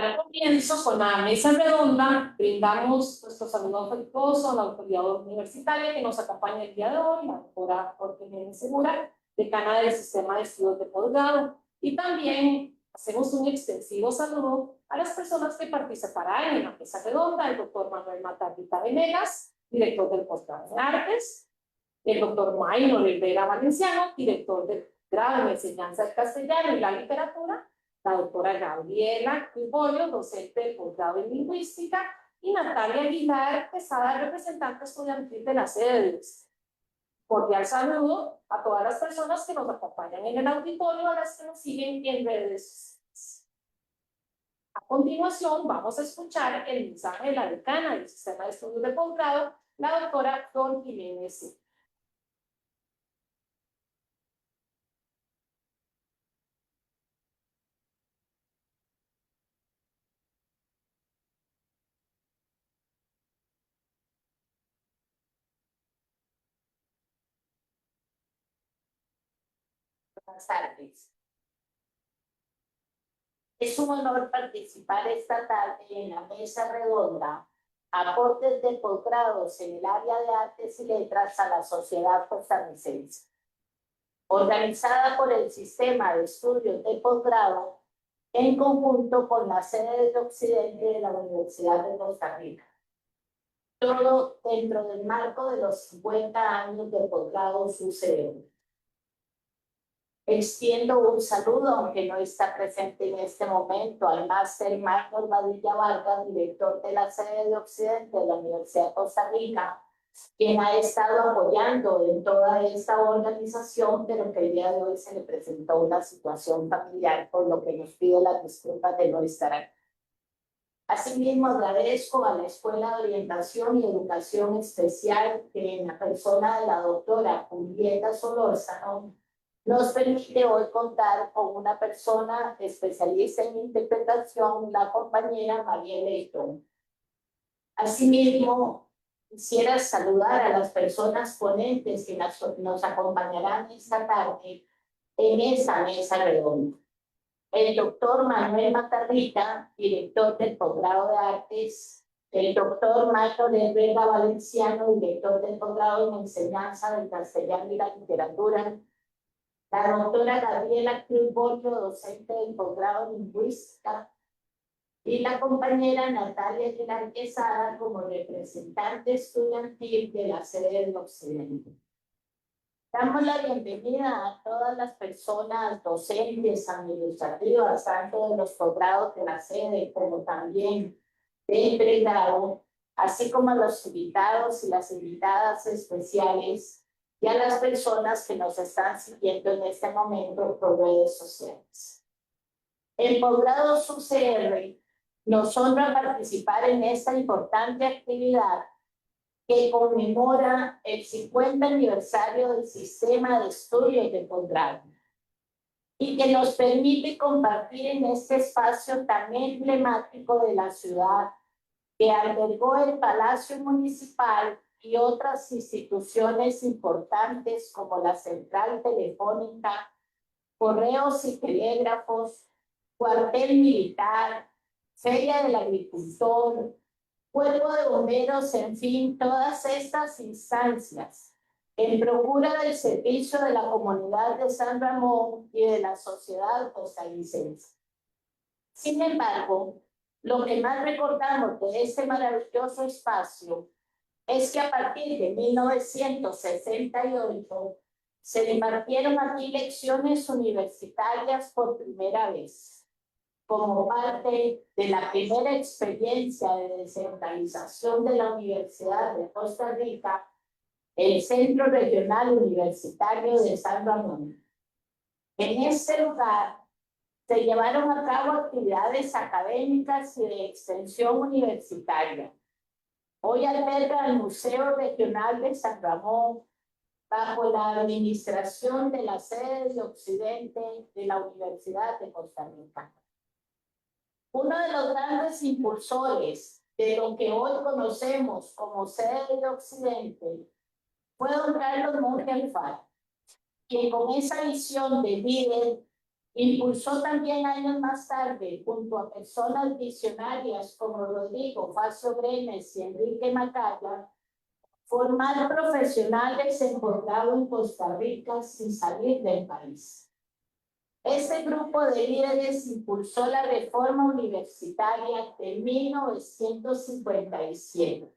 Comienzo con la mesa redonda. Brindamos nuestro saludo afectuoso a la autoridad universitaria que nos acompaña el día de hoy, la doctora Jorge Jiménez Segura, decana del Sistema de Estudios de Posgrado, y también hacemos un extensivo saludo a las personas que participarán en la mesa redonda: el doctor Manuel Matavita Venegas, director del posgrado en Artes; el doctor Maynor Rivera Valenciano, director del grado en Enseñanza del Castellano y la Literatura; la doctora Gabriela Cribollo, docente del posgrado en Lingüística; y Natalia Aguilar Quesada, representante estudiantil de la sede de UIS. Cordial saludo a todas las personas que nos acompañan en el auditorio, a las que nos siguen en redes sociales. A continuación, vamos a escuchar el mensaje de la decana del Sistema de Estudios de Posgrado, la doctora Jorge Jiménez. Buenas tardes. Es un honor participar esta tarde en la mesa redonda Aportes de posgrados en el área de Artes y Letras a la sociedad costarricense, organizada por el Sistema de Estudios de Posgrado en conjunto con la sede de Occidente de la Universidad de Costa Rica. Todo dentro del marco de los 50 años de posgrado UCR. Extiendo un saludo, aunque no está presente en este momento, al máster Maynor Vadilla Vargas, director de la sede de Occidente de la Universidad de Costa Rica, quien ha estado apoyando en toda esta organización, pero que el día de hoy se le presentó una situación familiar, por lo que nos pide las disculpas de no estar aquí. Asimismo, agradezco a la Escuela de Orientación y Educación Especial, que en la persona de la doctora Julieta Solórzano nos permite hoy contar con una persona especialista en interpretación, la compañera María Leitón. Asimismo, quisiera saludar a las personas ponentes que nos acompañarán esta tarde en esta mesa redonda. El doctor Manuel Matarrita, director del posgrado de Artes; el doctor Maynor Rivera Valenciano, director del posgrado en Enseñanza del Castellano y la Literatura; la doctora Gabriela Cribollo, docente del posgrado en Lingüística; y la compañera Natalia Aguilar Quesada como representante estudiantil de la sede del Occidente. Damos la bienvenida a todas las personas docentes, administrativas, tanto de los posgrados de la sede como también del pregrado, así como a los invitados y las invitadas especiales y a las personas que nos están siguiendo en este momento por redes sociales. En Posgrados UCR nos honra participar en esta importante actividad que conmemora el 50 aniversario del Sistema de Estudios de Posgrado y que nos permite compartir en este espacio tan emblemático de la ciudad, que albergó el Palacio Municipal y otras instituciones importantes como la Central Telefónica, Correos y Telégrafos, Cuartel Militar, Feria del Agricultor, Cuerpo de Bomberos, en fin, todas estas instancias en procura del servicio de la comunidad de San Ramón y de la sociedad costarricense. Sin embargo, lo que más recordamos de este maravilloso espacio es que a partir de 1968 se impartieron aquí lecciones universitarias por primera vez, como parte de la primera experiencia de descentralización de la Universidad de Costa Rica, el Centro Regional Universitario de San Ramón. En este lugar se llevaron a cabo actividades académicas y de extensión universitaria. Hoy alberga el Museo Regional de San Ramón, bajo la administración de la sede de Occidente de la Universidad de Costa Rica. Uno de los grandes impulsores de lo que hoy conocemos como sede de Occidente fue don Carlos Monge Alfaro, quien con esa visión de líder Impulsó también años más tarde, junto a personas visionarias como Rodrigo Facio Brenes y Enrique Macaya, formar profesionales en posgrado en Costa Rica sin salir del país. Este grupo de líderes impulsó la reforma universitaria de 1957,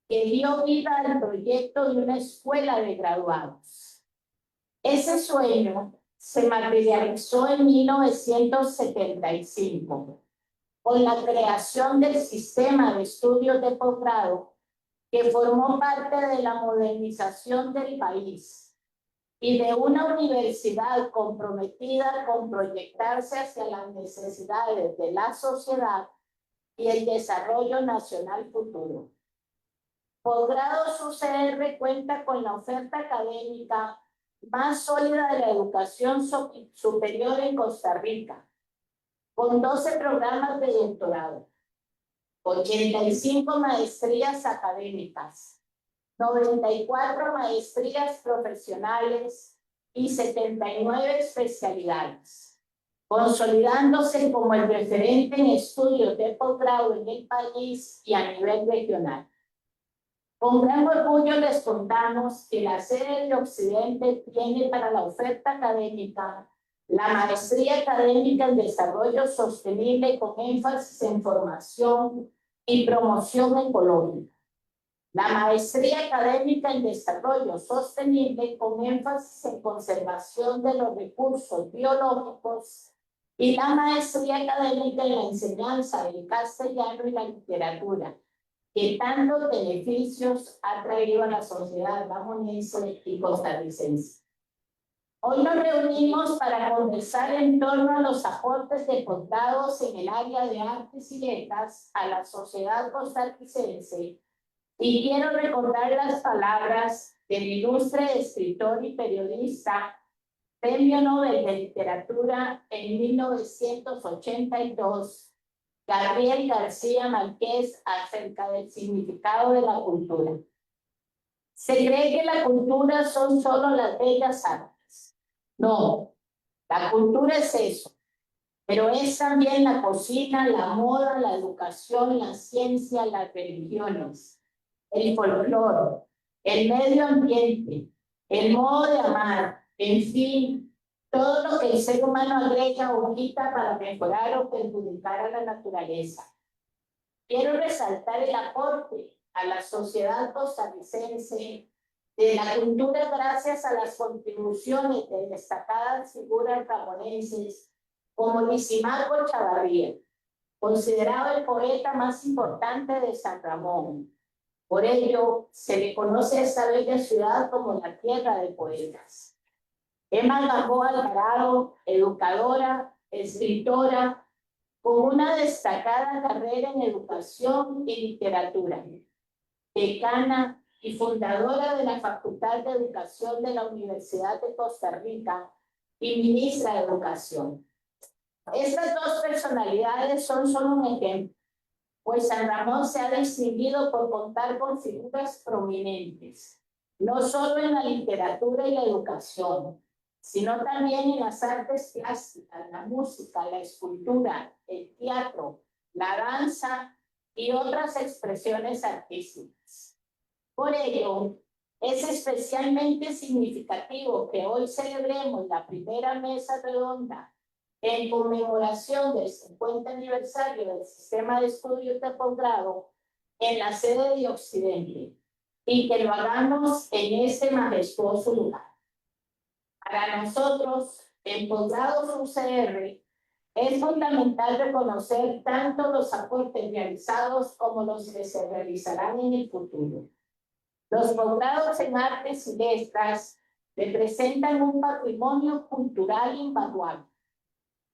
que dio vida al proyecto de una escuela de graduados. Ese sueño se materializó en 1975 con la creación del sistema de estudios de posgrado que formó parte de la modernización del país y de una universidad comprometida con proyectarse hacia las necesidades de la sociedad y el desarrollo nacional futuro. Posgrados UCR cuenta con la oferta académica más sólida de la educación superior en Costa Rica, con 12 programas de doctorado, 85 maestrías académicas, 94 maestrías profesionales y 79 especialidades, consolidándose como el referente en estudios de posgrado en el país y a nivel regional. Con gran orgullo les contamos que la sede de Occidente tiene para la oferta académica la Maestría Académica en Desarrollo Sostenible con énfasis en formación y promoción ecológica, la Maestría Académica en Desarrollo Sostenible con énfasis en conservación de los recursos biológicos y la Maestría Académica en la Enseñanza del Castellano y la Literatura, que tantos beneficios ha traído a la sociedad bajonense y costarricense. Hoy nos reunimos para conversar en torno a los aportes de posgrados en el área de artes y letras a la sociedad costarricense, y quiero recordar las palabras del ilustre escritor y periodista, Premio Nobel de Literatura en 1982, Gabriel García Márquez, acerca del significado de la cultura. Se cree que la cultura son solo las bellas artes. No, la cultura es eso, pero es también la cocina, la moda, la educación, la ciencia, las religiones, el folclore, el medio ambiente, el modo de amar, en fin, todo lo que el ser humano agrega o quita para mejorar o perjudicar a la naturaleza. Quiero resaltar el aporte a la sociedad costarricense de la cultura gracias a las contribuciones de destacadas figuras ramonenses como Lisimaco Chavarría, considerado el poeta más importante de San Ramón. Por ello, se le conoce a esta bella ciudad como la tierra de poetas. Emma Gamboa Alvarado, educadora, escritora, con una destacada carrera en educación y literatura, decana y fundadora de la Facultad de Educación de la Universidad de Costa Rica y ministra de Educación. Estas dos personalidades son solo un ejemplo, pues San Ramón se ha distinguido por contar con figuras prominentes, no solo en la literatura y la educación, sino también en las artes plásticas, la música, la escultura, el teatro, la danza y otras expresiones artísticas. Por ello, es especialmente significativo que hoy celebremos la primera mesa redonda en conmemoración del 50 aniversario del sistema de estudios de posgrado en la sede de Occidente, y que lo hagamos en este majestuoso lugar. Para nosotros, en Posgrados UCR, es fundamental reconocer tanto los aportes realizados como los que se realizarán en el futuro. Los posgrados en artes y letras representan un patrimonio cultural invaluable,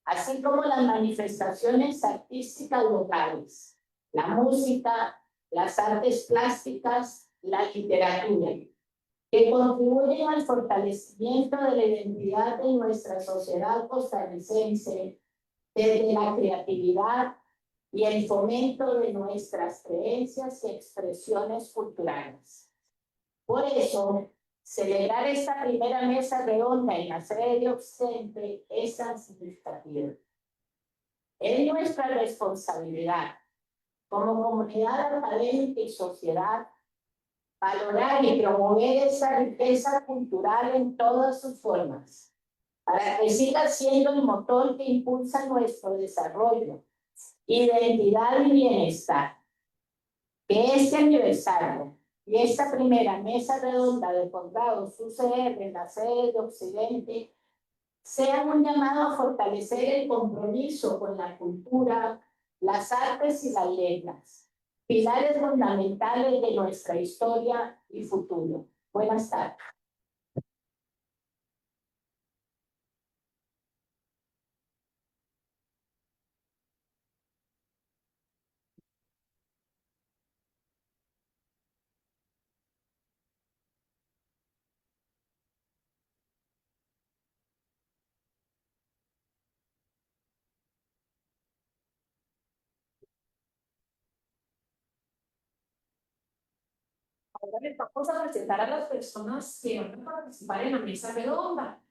así como las manifestaciones artísticas locales, la música, las artes plásticas, la literatura, que contribuyen al fortalecimiento de la identidad de nuestra sociedad costarricense desde la creatividad y el fomento de nuestras creencias y expresiones culturales. Por eso, Celebrar esta primera mesa redonda en la sede de Occidente es tan significativo. Es nuestra responsabilidad como comunidad académica y sociedad valorar y promover esa riqueza cultural en todas sus formas, para que siga siendo el motor que impulsa nuestro desarrollo, identidad y bienestar. Que este aniversario y esta primera mesa redonda de posgrados UCR en la sede de Occidente sean un llamado a fortalecer el compromiso con la cultura, las artes y las letras, pilares fundamentales de nuestra historia y futuro. Buenas tardes. Ahora les vamos a presentar a las personas que van a participar en la mesa redonda.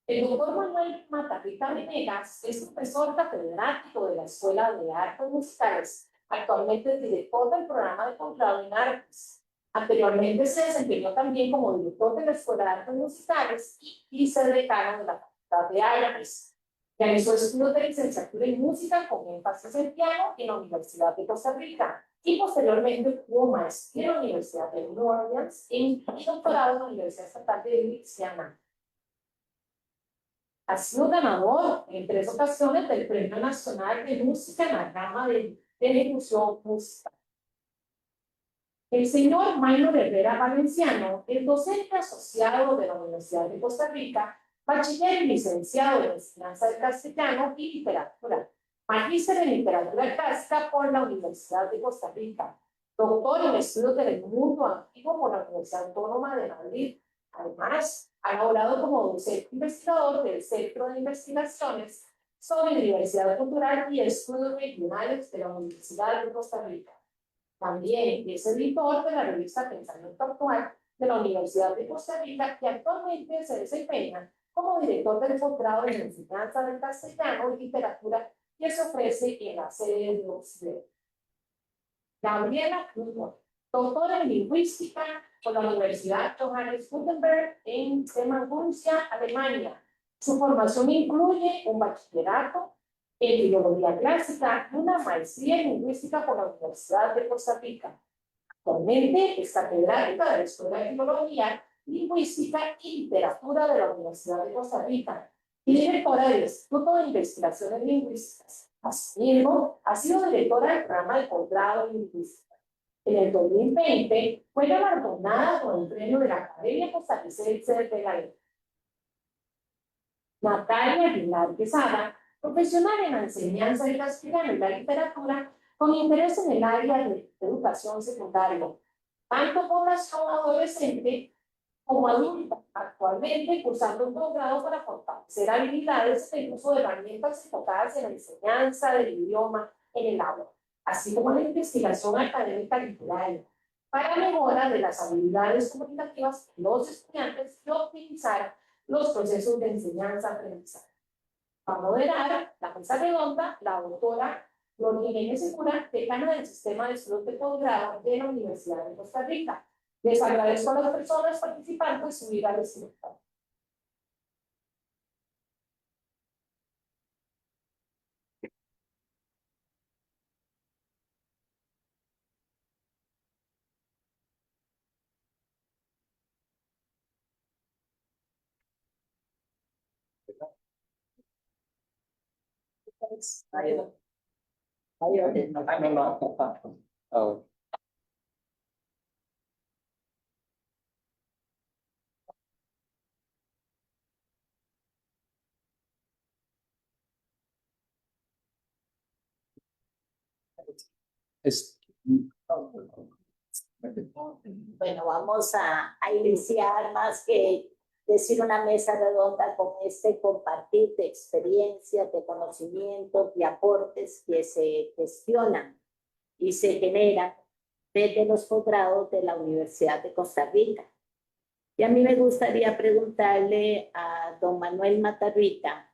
El doctor Manuel Matarrita Venegas es profesor catedrático de la Escuela de Artes Musicales. Actualmente es director del programa de posgrado en artes. Anteriormente se desempeñó también como director de la Escuela de Artes Musicales y vicedecano de la Facultad de Artes. Realizó estudios de licenciatura en música con énfasis en piano en la Universidad de Costa Rica y posteriormente tuvo maestría en la Universidad de New Orleans y doctorado en la Universidad Estatal de Louisiana. Ha sido ganador en 3 ocasiones del Premio Nacional de Música en la rama de ejecución musical. El señor Maynor Herrera Valenciano es docente asociado de la Universidad de Costa Rica, bachiller y licenciado en enseñanza del castellano y literatura, magíster en literatura clásica por la Universidad de Costa Rica, doctor en estudios del mundo antiguo por la Universidad Autónoma de Madrid. Además, ha laborado como docente investigador del Centro de Investigaciones sobre Diversidad Cultural y Estudios Regionales de la Universidad de Costa Rica. También es editor de la revista Pensamiento Actual de la Universidad de Costa Rica y actualmente se desempeña como director del posgrado en enseñanza del castellano y literatura que se ofrece en la sede de Occidente. Gabriela Cruz, doctora en lingüística por la Universidad Johannes Gutenberg en Maguncia, Alemania. Su formación incluye un bachillerato en filología clásica y una maestría en lingüística por la Universidad de Costa Rica. Actualmente es catedrática de la Escuela de Filología, Lingüística y Literatura de la Universidad de Costa Rica y directora del Instituto de Investigaciones Lingüísticas. Asimismo, ha sido directora del programa de posgrado en Lingüística. En el 2020 fue galardonada con el premio de la Academia Costarricense de la Lengua. Natalia Aguilar Quesada, profesional en la enseñanza del castellano y la literatura, con interés en el área de educación secundaria, tanto población adolescente como adulta, actualmente cursando un posgrado para fortalecer habilidades en el uso de herramientas enfocadas en la enseñanza del idioma en el aula, así como en la investigación académica literaria, para mejora de las habilidades comunicativas de los estudiantes y optimizar los procesos de enseñanza-aprendizaje. Va a moderar la mesa redonda la doctora Gloria Jiménez Segura, decana del Sistema de Estudios de Posgrado de la Universidad de Costa Rica. Les agradezco a las personas participantes subir al escenario. Oh. Bueno, vamos a iniciar más que decir una mesa redonda con este compartir de experiencias, de conocimientos y aportes que se gestionan y se generan desde los posgrados de la Universidad de Costa Rica. Y a mí me gustaría preguntarle a don Manuel Matarrita,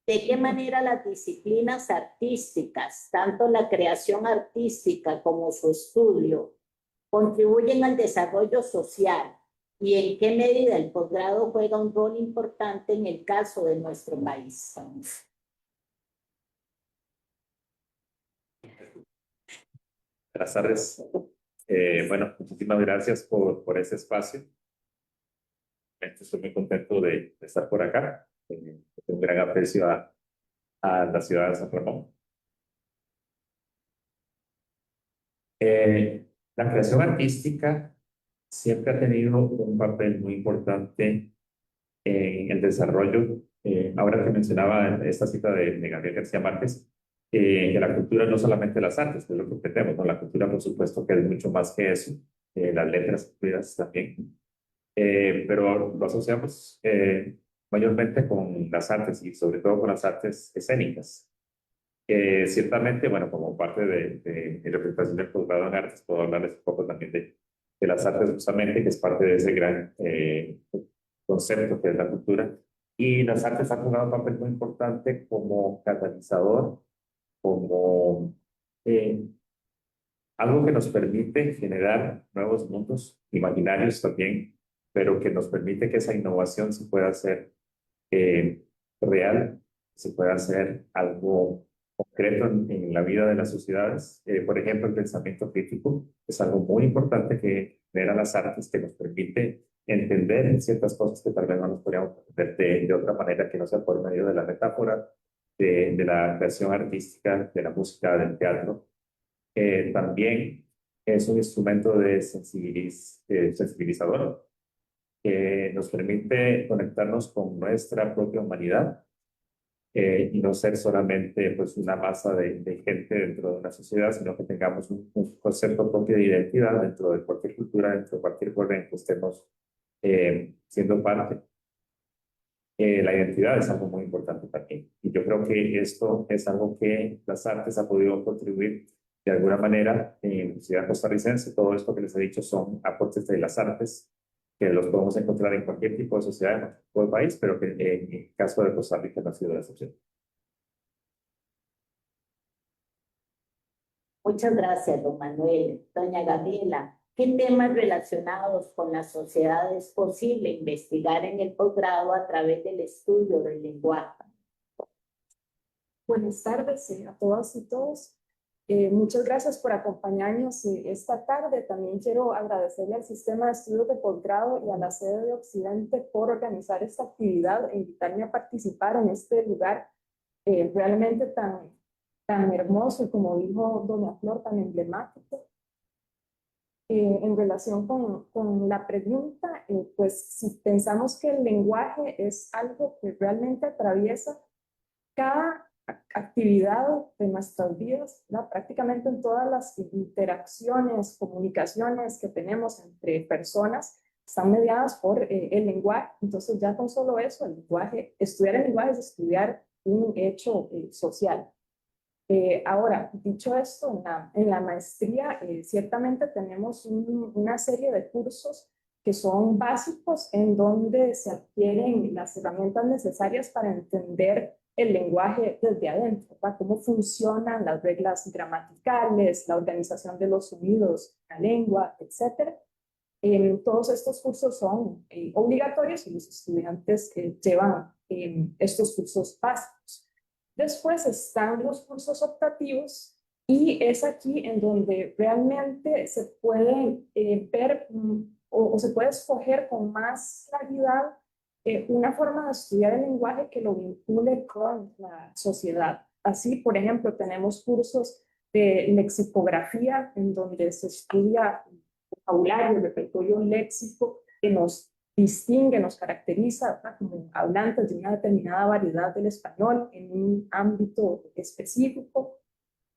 ¿de qué manera las disciplinas artísticas, tanto la creación artística como su estudio, contribuyen al desarrollo social? ¿Y en qué medida el posgrado juega un rol importante en el caso de nuestro país? Buenas tardes. Bueno, muchísimas gracias por ese espacio. Estoy muy contento de estar por acá. Tengo un gran aprecio a la ciudad de San Ramón. La creación artística siempre ha tenido un papel muy importante en el desarrollo. Ahora que mencionaba esta cita de Gabriel García Márquez, que la cultura no solamente las artes, que es lo que pretendemos, ¿no? La cultura, por supuesto, que es mucho más que eso, las letras incluidas también. Pero lo asociamos mayormente con las artes y sobre todo con las artes escénicas. Ciertamente, bueno, como parte de mi representación del posgrado en artes, puedo hablarles un poco también de las artes justamente, que es parte de ese gran concepto que es la cultura. Y las artes han jugado un papel muy importante como catalizador, como eh, algo que nos permite generar nuevos mundos imaginarios también, pero que nos permite que esa innovación se pueda hacer eh, real, se pueda hacer algo concreto en la vida de las sociedades. Por ejemplo, el pensamiento crítico es algo muy importante que genera las artes, que nos permite entender ciertas cosas que tal vez no nos podríamos entender de otra manera que no sea por medio de la metáfora, de la creación artística, de la música, del teatro. También es un instrumento de sensibilizador que nos permite conectarnos con nuestra propia humanidad y no ser solamente pues, una masa de gente dentro de una sociedad, sino que tengamos un concepto propio de identidad dentro de cualquier cultura, dentro de cualquier pueblo en que estemos siendo parte. La identidad es algo muy importante también. Y yo creo que esto es algo que las artes han podido contribuir de alguna manera en la sociedad costarricense. Todo esto que les he dicho son aportes de las artes que los podemos encontrar en cualquier tipo de sociedad, en cualquier tipo de país, pero que en el caso de Costa Rica no ha sido la excepción. Muchas gracias, don Manuel. Doña Gabriela, ¿qué temas relacionados con la sociedad es posible investigar en el posgrado a través del estudio del lenguaje? Buenas tardes a todas y todos. Muchas gracias por acompañarnos esta tarde. También quiero agradecerle al Sistema de Estudios de Posgrado y a la sede de Occidente por organizar esta actividad e invitarme a participar en este lugar realmente tan hermoso y, como dijo doña Flor, tan emblemático. En relación con la pregunta, pues si pensamos que el lenguaje es algo que realmente atraviesa cada actividad de nuestras vidas, ¿no? Prácticamente en todas las interacciones, comunicaciones que tenemos entre personas, están mediadas por el lenguaje. Entonces ya con solo eso, el lenguaje, estudiar el lenguaje es estudiar un hecho social. Ahora, dicho esto, en la maestría ciertamente tenemos una serie de cursos que son básicos en donde se adquieren las herramientas necesarias para entender el lenguaje desde adentro, ¿verdad? Cómo funcionan las reglas gramaticales, la organización de los sonidos, la lengua, etc. Todos estos cursos son obligatorios y los estudiantes llevan estos cursos básicos. Después están los cursos optativos y es aquí en donde realmente se puede ver o se puede escoger con más claridad una forma de estudiar el lenguaje que lo vincule con la sociedad. Así, por ejemplo, tenemos cursos de lexicografía en donde se estudia vocabulario, repertorio léxico que nos distingue, nos caracteriza, ¿verdad? Como hablantes de una determinada variedad del español en un ámbito específico.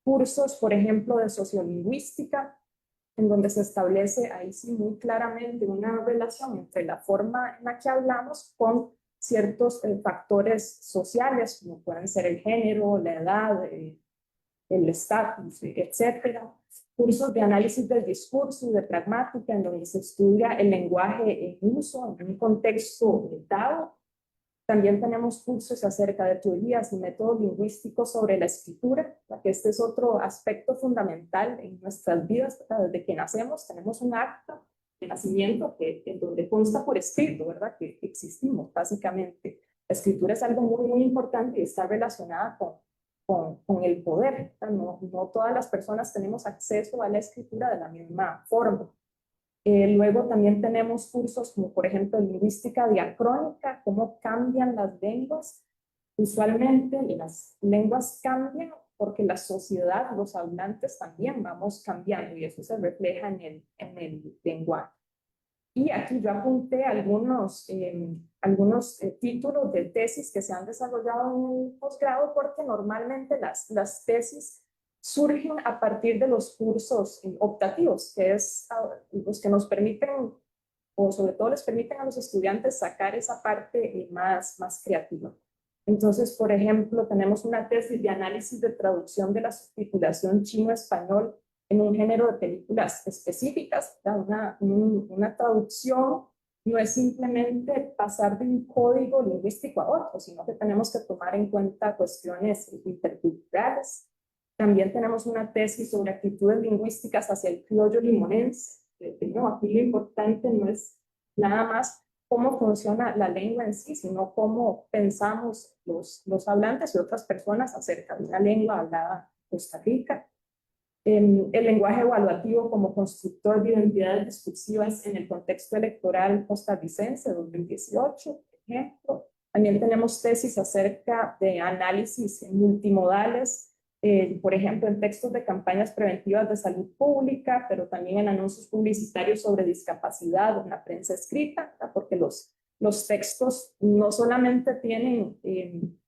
Cursos, por ejemplo, de sociolingüística, en donde se establece ahí sí muy claramente una relación entre la forma en la que hablamos con ciertos factores sociales, como pueden ser el género, la edad, el estatus, etcétera. cursos de análisis del discurso y de pragmática, en donde se estudia el lenguaje en uso en un contexto dado. También tenemos cursos acerca de teorías y métodos lingüísticos sobre la escritura, que este es otro aspecto fundamental en nuestras vidas, ¿verdad? Desde que nacemos tenemos un acta de nacimiento en donde consta por escrito, ¿verdad? Que existimos, básicamente. La escritura es algo muy, muy importante y está relacionada con el poder. No todas las personas tenemos acceso a la escritura de la misma forma. Luego también tenemos cursos como por ejemplo lingüística diacrónica, cómo cambian las lenguas. Usualmente las lenguas cambian porque la sociedad, los hablantes también vamos cambiando y eso se refleja en el lenguaje. Y aquí yo apunté algunos títulos de tesis que se han desarrollado en el posgrado, porque normalmente las tesis surgen a partir de los cursos optativos, que es los que nos permiten, o sobre todo les permiten a los estudiantes sacar esa parte más creativa. Entonces, por ejemplo, tenemos una tesis de análisis de traducción de la subtitulación chino-español en un género de películas específicas. Una traducción no es simplemente pasar de un código lingüístico a otro, sino que tenemos que tomar en cuenta cuestiones interculturales. También tenemos una tesis sobre actitudes lingüísticas hacia el criollo limonense. No, aquí lo importante no es nada más cómo funciona la lengua en sí, sino cómo pensamos los hablantes y otras personas acerca de una lengua hablada en Costa Rica. El lenguaje evaluativo como constructor de identidades discursivas en el contexto electoral costarricense 2018, por ejemplo. También tenemos tesis acerca de análisis multimodales, por ejemplo, en textos de campañas preventivas de salud pública, pero también en anuncios publicitarios sobre discapacidad en la prensa escrita, ¿verdad? Porque los textos no solamente tienen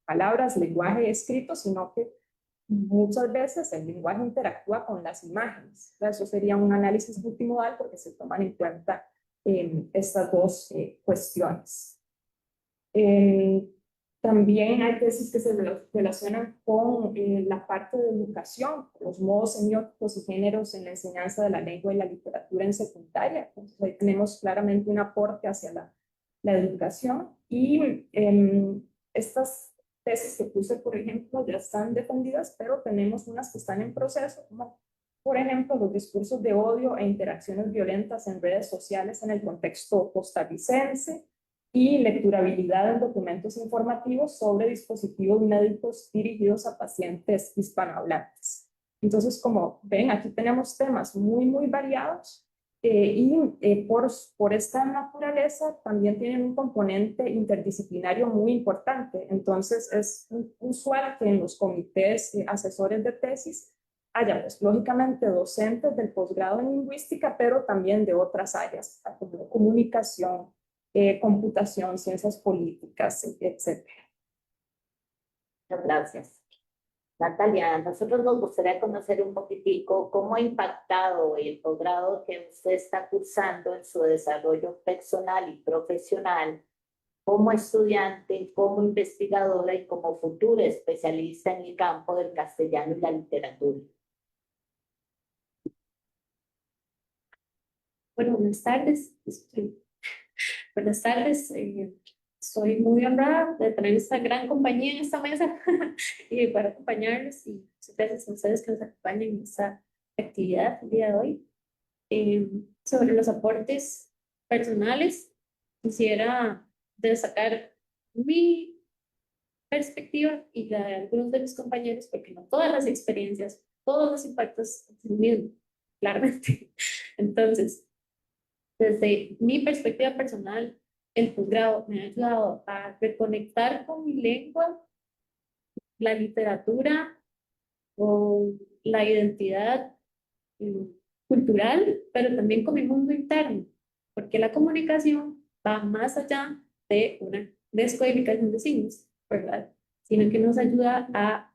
palabras, lenguaje escrito, sino que muchas veces el lenguaje interactúa con las imágenes. Eso sería un análisis multimodal porque se toman en cuenta estas dos cuestiones. También hay tesis que se relacionan con la parte de educación, los modos semióticos y géneros en la enseñanza de la lengua y la literatura en secundaria. Entonces ahí tenemos claramente un aporte hacia la educación y estas tesis que puse, por ejemplo, ya están defendidas, pero tenemos unas que están en proceso, como por ejemplo los discursos de odio e interacciones violentas en redes sociales en el contexto costarricense, y lecturabilidad en documentos informativos sobre dispositivos médicos dirigidos a pacientes hispanohablantes. Entonces, como ven, aquí tenemos temas muy, muy variados por esta naturaleza también tienen un componente interdisciplinario muy importante. Entonces, es usual que en los comités asesores de tesis haya, pues, lógicamente, docentes del posgrado en lingüística, pero también de otras áreas, como comunicación, computación, ciencias políticas, etc. Muchas gracias. Natalia, a nosotros nos gustaría conocer un poquitico cómo ha impactado el posgrado que usted está cursando en su desarrollo personal y profesional como estudiante, como investigadora y como futura especialista en el campo del castellano y la literatura. Bueno, buenas tardes. Buenas tardes. Soy muy honrada de tener esta gran compañía en esta mesa y para acompañarlos, y muchas gracias a ustedes que nos acompañan en esta actividad el día de hoy. Sobre los aportes personales, quisiera destacar mi perspectiva y la de algunos de mis compañeros, porque no todas las experiencias, todos los impactos son el mismo, claramente. Entonces, desde mi perspectiva personal, el posgrado me ha ayudado a reconectar con mi lengua, la literatura, con la identidad cultural, pero también con mi mundo interno, porque la comunicación va más allá de una descodificación de signos, ¿verdad? Sino que nos ayuda a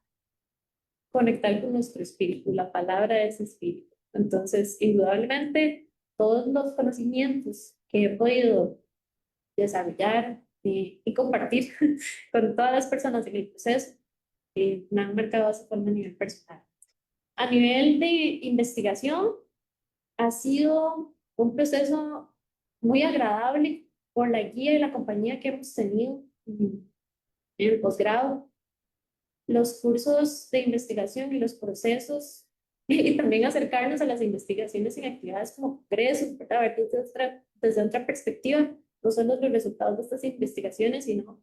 conectar con nuestro espíritu, la palabra es espíritu. Entonces, indudablemente, todos los conocimientos que he podido desarrollar y compartir con todas las personas en el proceso me han marcado de esa forma a nivel personal. A nivel de investigación, ha sido un proceso muy agradable por la guía y la compañía que hemos tenido en el posgrado, los cursos de investigación y los procesos, y también acercarnos a las investigaciones en actividades como congresos, ¿verdad? Ver desde otra perspectiva, no solo los resultados de estas investigaciones, sino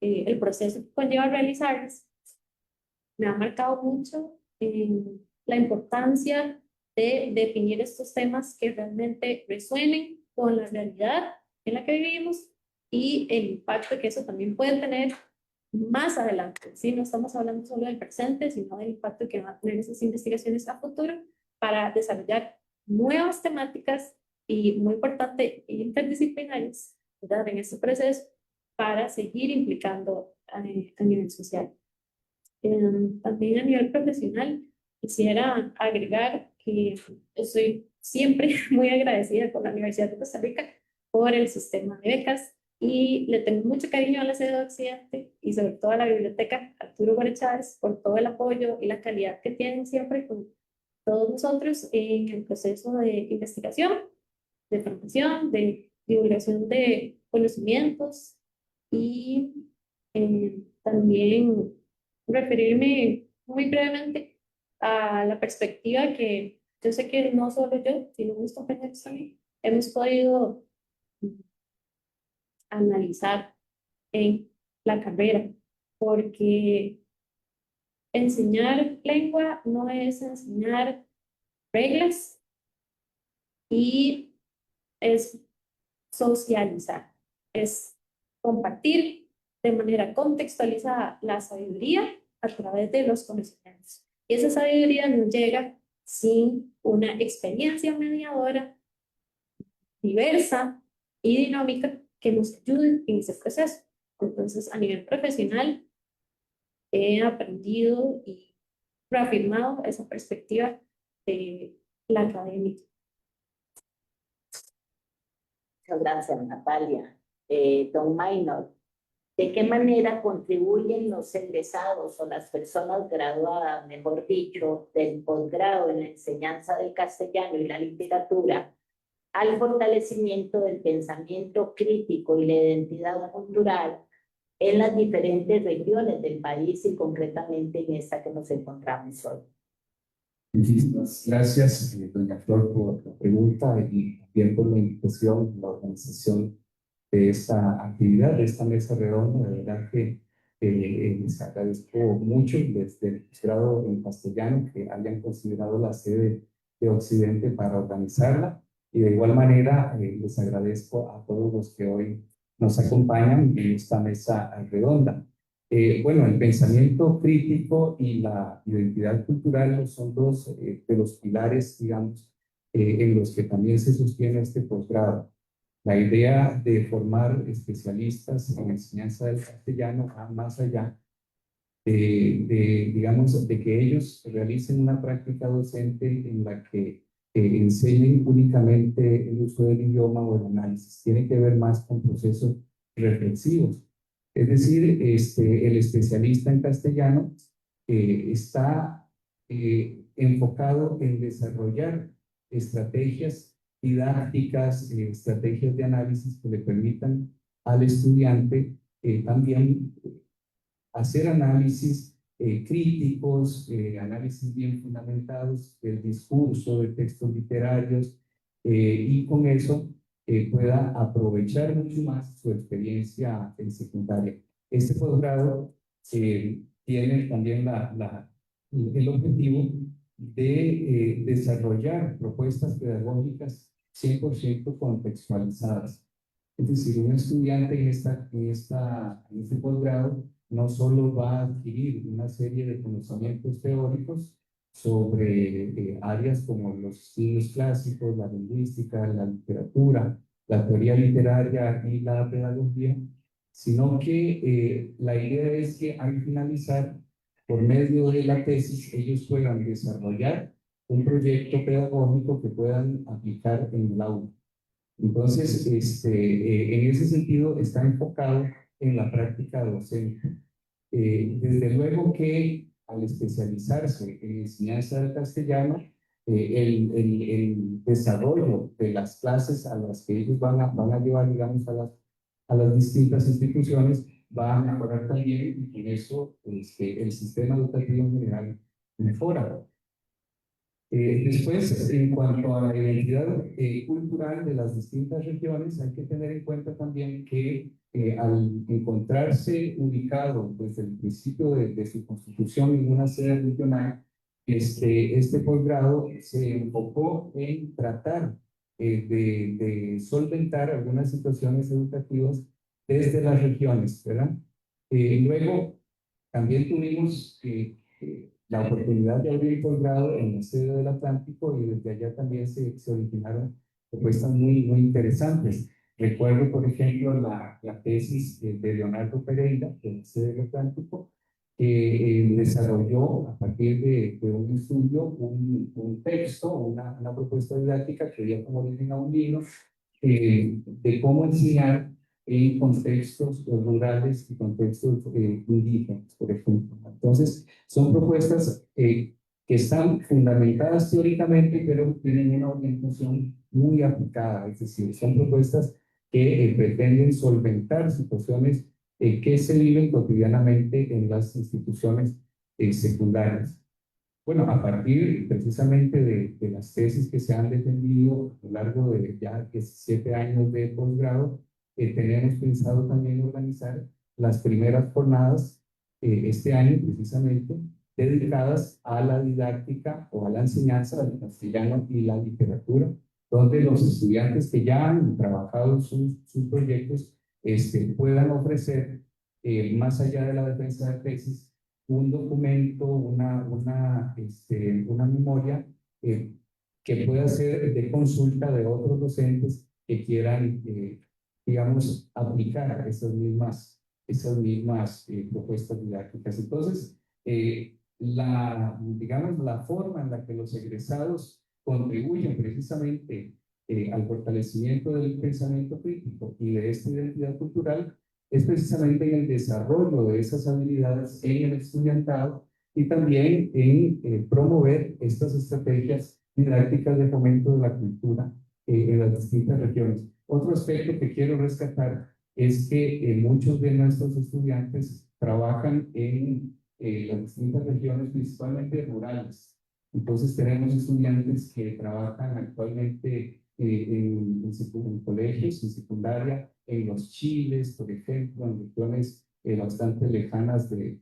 el proceso que conlleva realizarlas. Me ha marcado mucho la importancia de definir estos temas que realmente resuenen con la realidad en la que vivimos y el impacto que eso también puede tener más adelante. ¿Sí? No estamos hablando solo del presente, sino del impacto que van a tener esas investigaciones a futuro para desarrollar nuevas temáticas y, muy importante, interdisciplinarias, ¿verdad? En este proceso para seguir implicando a nivel social. También a nivel profesional, quisiera agregar que estoy siempre muy agradecida con la Universidad de Costa Rica por el sistema de becas y le tengo mucho cariño a la sede de Occidente y sobre todo a la biblioteca Arturo Gómez Chávez por todo el apoyo y la calidad que tienen siempre con todos nosotros en el proceso de investigación, de formación, de divulgación de conocimientos y también referirme muy brevemente a la perspectiva que yo sé que no solo yo, sino mis compañeros también hemos podido analizar en la carrera, porque enseñar lengua no es enseñar reglas y es socializar, es compartir de manera contextualizada la sabiduría a través de los conocimientos. Y esa sabiduría nos llega sin una experiencia mediadora diversa y dinámica que nos ayude en ese proceso. Entonces, a nivel profesional, he aprendido y reafirmado esa perspectiva de la academia. Muchas gracias, Natalia. Don Maynor, ¿de qué manera contribuyen los egresados o las personas graduadas, mejor dicho, del posgrado en la enseñanza del castellano y la literatura al fortalecimiento del pensamiento crítico y la identidad cultural en las diferentes regiones del país y concretamente en esta que nos encontramos hoy? Muchísimas gracias, doña Flor, por la pregunta y también por la invitación, la organización de esta actividad, de esta mesa redonda. De verdad que les agradezco mucho desde el posgrado en castellano que hayan considerado la sede de Occidente para organizarla, y de igual manera les agradezco a todos los que hoy nos acompañan en esta mesa redonda. Bueno, el pensamiento crítico y la identidad cultural son dos de los pilares, digamos, en los que también se sostiene este posgrado. La idea de formar especialistas en enseñanza del castellano va más allá digamos, de que ellos realicen una práctica docente en la que enseñen únicamente el uso del idioma o el análisis. Tiene que ver más con procesos reflexivos. Es decir, el especialista en castellano está enfocado en desarrollar estrategias didácticas, estrategias de análisis que le permitan al estudiante también hacer análisis críticos, análisis bien fundamentados del discurso, de textos literarios, y con eso pueda aprovechar mucho más su experiencia en secundaria. Este posgrado tiene también el objetivo de desarrollar propuestas pedagógicas 100% contextualizadas. Es decir, un estudiante en este posgrado no solo va a adquirir una serie de conocimientos teóricos sobre áreas como los estudios clásicos, la lingüística, la literatura, la teoría literaria y la pedagogía, sino que la idea es que al finalizar, por medio de la tesis, ellos puedan desarrollar un proyecto pedagógico que puedan aplicar en el aula. Entonces, en ese sentido, está enfocado en la práctica docente. Desde luego que al especializarse en enseñanza del castellano, el desarrollo de las clases a las que ellos van a llevar, digamos, a las distintas instituciones, va a mejorar también, y con eso el sistema educativo en general mejora. Después, en cuanto a la identidad cultural de las distintas regiones, hay que tener en cuenta también que al encontrarse ubicado desde el principio de su constitución en una sede regional, este posgrado se enfocó en tratar de solventar algunas situaciones educativas desde las regiones, ¿verdad? Luego, también tuvimos la oportunidad de abrir posgrado en la sede del Atlántico, y desde allá también se originaron propuestas muy interesantes. Recuerdo, por ejemplo, la tesis de Leonardo Pereira, de la sede del Atlántico, que desarrolló a partir de un estudio, un texto, una propuesta didáctica que dio como origen a un libro de cómo enseñar en contextos rurales y contextos indígenas, por ejemplo. Entonces, son propuestas que están fundamentadas teóricamente, pero tienen una orientación muy aplicada, es decir, son propuestas que pretenden solventar situaciones que se viven cotidianamente en las instituciones secundarias. Bueno, a partir precisamente de las tesis que se han defendido a lo largo de ya 17 años de posgrado, tenemos pensado también organizar las primeras jornadas este año precisamente dedicadas a la didáctica o a la enseñanza del castellano y la literatura, donde los estudiantes que ya han trabajado sus proyectos puedan ofrecer, más allá de la defensa de tesis, un documento, una memoria que pueda ser de consulta de otros docentes que quieran, digamos, aplicar esas mismas propuestas didácticas. Entonces, digamos, la forma en la que los egresados contribuyen precisamente al fortalecimiento del pensamiento crítico y de esta identidad cultural es precisamente en el desarrollo de esas habilidades en el estudiantado, y también en promover estas estrategias didácticas de fomento de la cultura en las distintas regiones. Otro aspecto que quiero rescatar es que muchos de nuestros estudiantes trabajan en las distintas regiones, principalmente rurales. Entonces tenemos estudiantes que trabajan actualmente en colegios, en secundaria, en los Chiles, por ejemplo, en regiones bastante lejanas del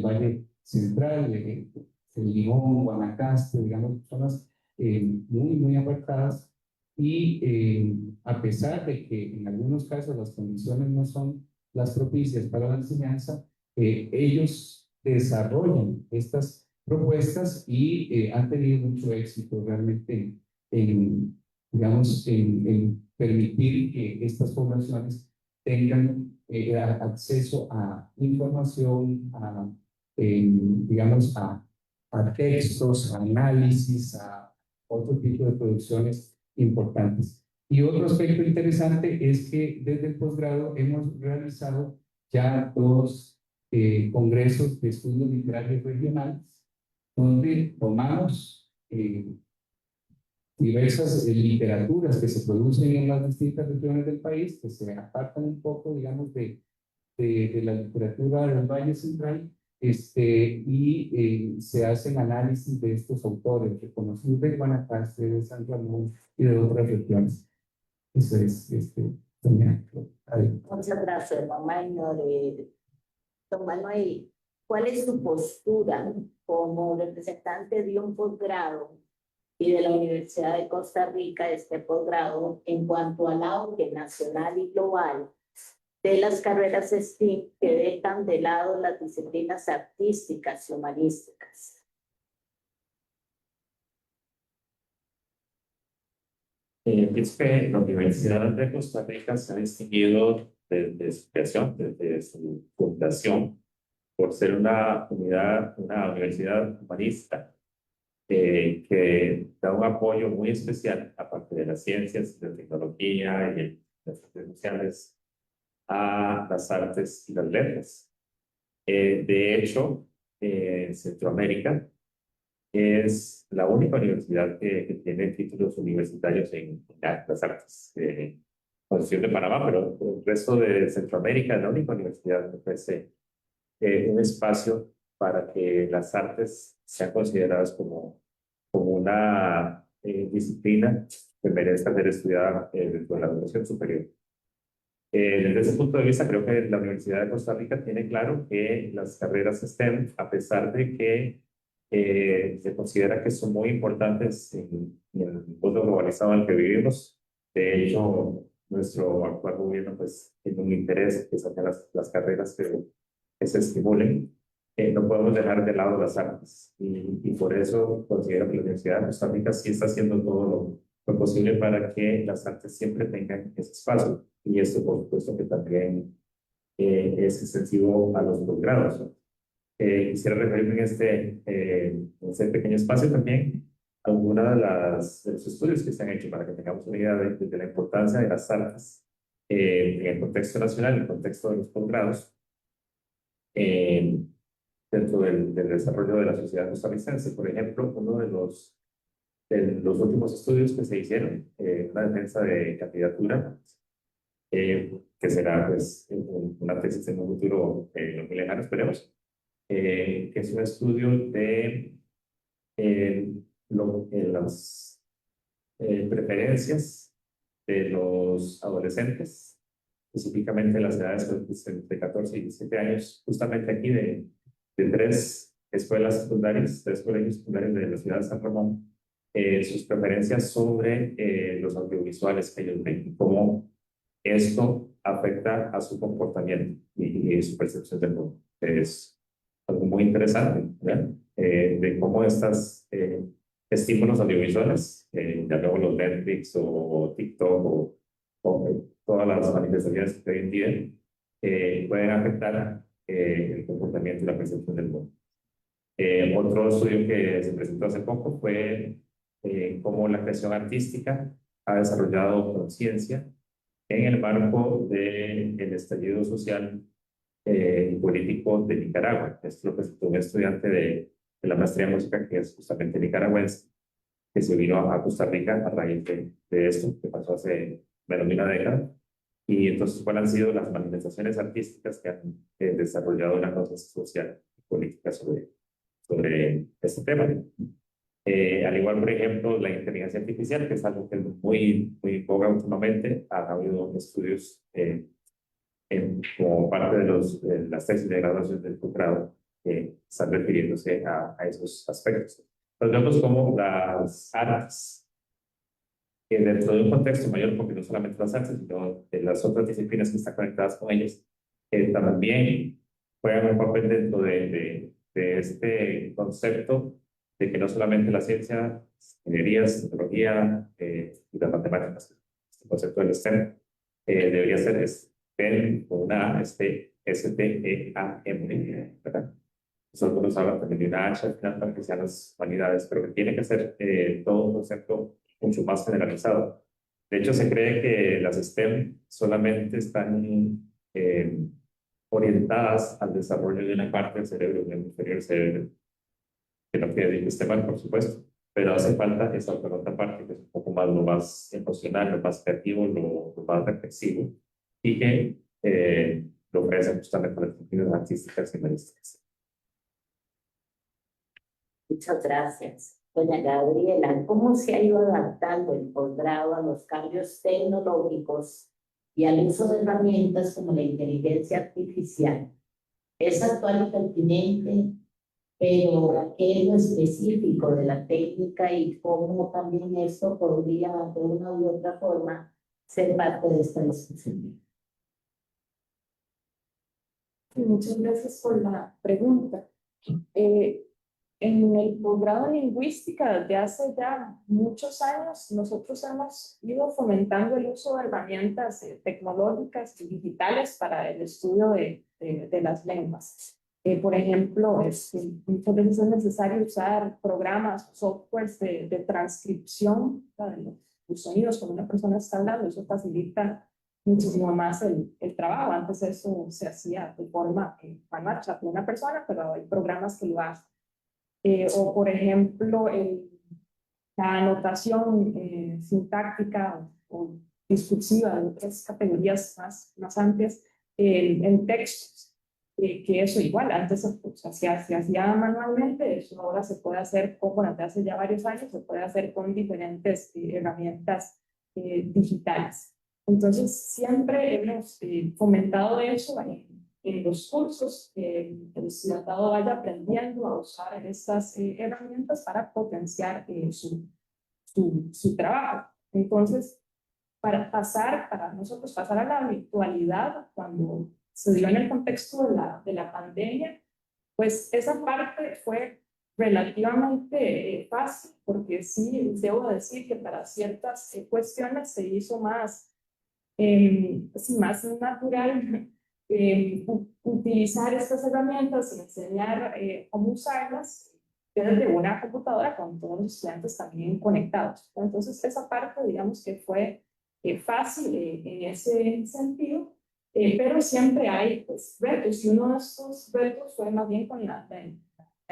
Valle Central, de Limón, Guanacaste, digamos, zonas muy apartadas. Y a pesar de que en algunos casos las condiciones no son las propicias para la enseñanza, ellos desarrollan estas propuestas y han tenido mucho éxito realmente digamos, en permitir que estas poblaciones tengan acceso a información, digamos, a textos, a análisis, a otro tipo de producciones importantes. Y otro aspecto interesante es que desde el posgrado hemos realizado ya 2 congresos de estudios literarios regionales, donde tomamos diversas literaturas que se producen en las distintas regiones del país, que se apartan un poco, digamos, de la literatura del Valle Central, y se hacen análisis de estos autores reconocidos de Guanacaste, de San Ramón y de otras regiones. Eso es, doña. Muchas gracias, don Manuel. Don Manuel, ¿cuál es su postura como representante de un posgrado y de la Universidad de Costa Rica, este posgrado, en cuanto al auge nacional y global de las carreras STEAM que dejan de lado las disciplinas artísticas y humanísticas? Es que la Universidad de Costa Rica se ha distinguido desde su creación, desde su fundación, por ser una universidad humanista que da un apoyo muy especial, aparte de las ciencias, de la tecnología y las ciencias sociales, a las artes y las letras. De hecho, en Centroamérica. Es la única universidad que tiene títulos universitarios en las artes. Con excepción de Panamá, pero el resto de Centroamérica es la única universidad que ofrece un espacio para que las artes sean consideradas como una disciplina que merezca ser estudiada dentro de la educación superior. Desde ese punto de vista, creo que la Universidad de Costa Rica tiene claro que las carreras STEM, a pesar de que se considera que son muy importantes en el mundo globalizado en el que vivimos, de hecho, nuestro actual gobierno pues, tiene un interés que saquen las carreras que se estimulen. No podemos dejar de lado las artes y por eso considero que la Universidad de Costa Rica sí está haciendo todo lo posible para que las artes siempre tengan ese espacio. Y esto, por supuesto, que también es extensivo a los posgrados, ¿no? Quisiera referirme en este pequeño espacio también a algunos de los estudios que se han hecho para que tengamos una idea de la importancia de las artes en el contexto nacional, en el contexto de los posgrados, eh, dentro del desarrollo de la sociedad costarricense. Por ejemplo, uno de los últimos estudios que se hicieron, una defensa de candidatura, que será pues una tesis en un futuro no muy lejano, esperemos, que es un estudio de las preferencias de los adolescentes, específicamente las edades de 14 y 17 años, justamente aquí de tres escuelas secundarias, tres colegios secundarios de la ciudad de San Ramón, sus preferencias sobre los audiovisuales que ellos ven, cómo esto afecta a su comportamiento y su percepción del mundo. Es algo muy interesante, ¿verdad? De cómo estos estímulos audiovisuales, ya luego los Netflix o TikTok o todas las manifestaciones que hoy en día pueden afectar el comportamiento y la percepción del mundo. Otro estudio que se presentó hace poco fue cómo la creación artística ha desarrollado conciencia en el marco del estallido social y político de Nicaragua. Esto lo presentó un estudiante de la maestría en música que es justamente nicaragüense, que se vino a Costa Rica a raíz de esto, que pasó hace menos de una década. Y entonces, ¿cuáles han sido las manifestaciones artísticas que han desarrollado una conciencia social y política sobre este tema? Al igual, por ejemplo, la inteligencia artificial, que es algo que es muy en boga últimamente. Ha habido estudios como parte de las tesis de graduación del doctorado que están refiriéndose a esos aspectos. Entonces vemos como las artes, que dentro de un contexto mayor, porque no solamente las artes, sino de las otras disciplinas que están conectadas con ellas, también juegan un papel dentro de este concepto de que no solamente la ciencia, ingenierías, tecnología y las matemáticas, este concepto del STEM debería ser STEM con una STEAM, ¿verdad? Nosotros hablan también de una H al final para que sean las humanidades, pero que tiene que ser todo un concepto mucho más generalizado. De hecho, se cree que las STEM solamente están orientadas al desarrollo de una parte del cerebro, del hemisferio del cerebro, que no quiere decir que esté mal, por supuesto, pero hace falta esa otra parte, que es un poco más lo más emocional, lo más creativo, lo más reflexivo, y que lo ofrecen justamente las disciplinas artísticas y humanísticas. Muchas gracias. Doña Gabriela, ¿cómo se ha ido adaptando el posgrado a los cambios tecnológicos y al uso de herramientas como la inteligencia artificial? Es actual y pertinente, pero ¿qué es lo específico de la técnica y cómo también esto podría de una u otra forma ser parte de esta discusión? Muchas gracias por la pregunta. En el posgrado de lingüística, desde hace ya muchos años, nosotros hemos ido fomentando el uso de herramientas tecnológicas y digitales para el estudio de las lenguas. Por ejemplo, muchas veces es necesario usar programas, softwares de transcripción de los sonidos cuando una persona está hablando. Eso facilita muchísimo más el trabajo. Antes eso se hacía de forma manual, o sea, por una persona, pero hay programas que lo hacen. O por ejemplo, la anotación sintáctica o discursiva de otras categorías más amplias en textos, que eso igual, antes se hacía manualmente, eso ahora se puede hacer, bueno, desde hace ya varios años, se puede hacer con diferentes herramientas digitales. Entonces, siempre hemos fomentado eso en los cursos, el estudiantado vaya aprendiendo a usar estas herramientas para potenciar su trabajo. Entonces, para nosotros pasar a la virtualidad, cuando se dio en el contexto de la pandemia, pues esa parte fue relativamente fácil, porque sí, debo decir que para ciertas cuestiones se hizo más, sí, más natural utilizar estas herramientas y enseñar cómo usarlas desde una computadora con todos los estudiantes también conectados. Entonces, esa parte, digamos que fue fácil en ese sentido, pero siempre hay pues, retos, y uno de estos retos fue más bien con la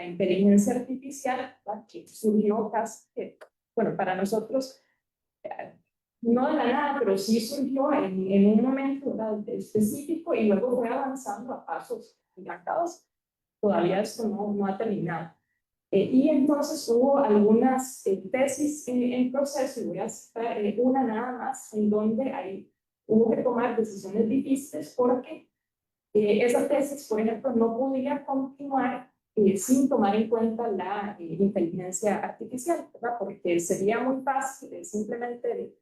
inteligencia artificial, ¿verdad? Que surgió casi, bueno, para nosotros, no de la nada, pero sí surgió en un momento, ¿verdad?, específico, y luego fue avanzando a pasos gigantados. Todavía esto no ha terminado. Y entonces hubo algunas tesis en proceso, y voy a citar una nada más, en donde hubo que tomar decisiones difíciles porque esa tesis, por ejemplo, no podía continuar sin tomar en cuenta la inteligencia artificial, ¿verdad? Porque sería muy fácil simplemente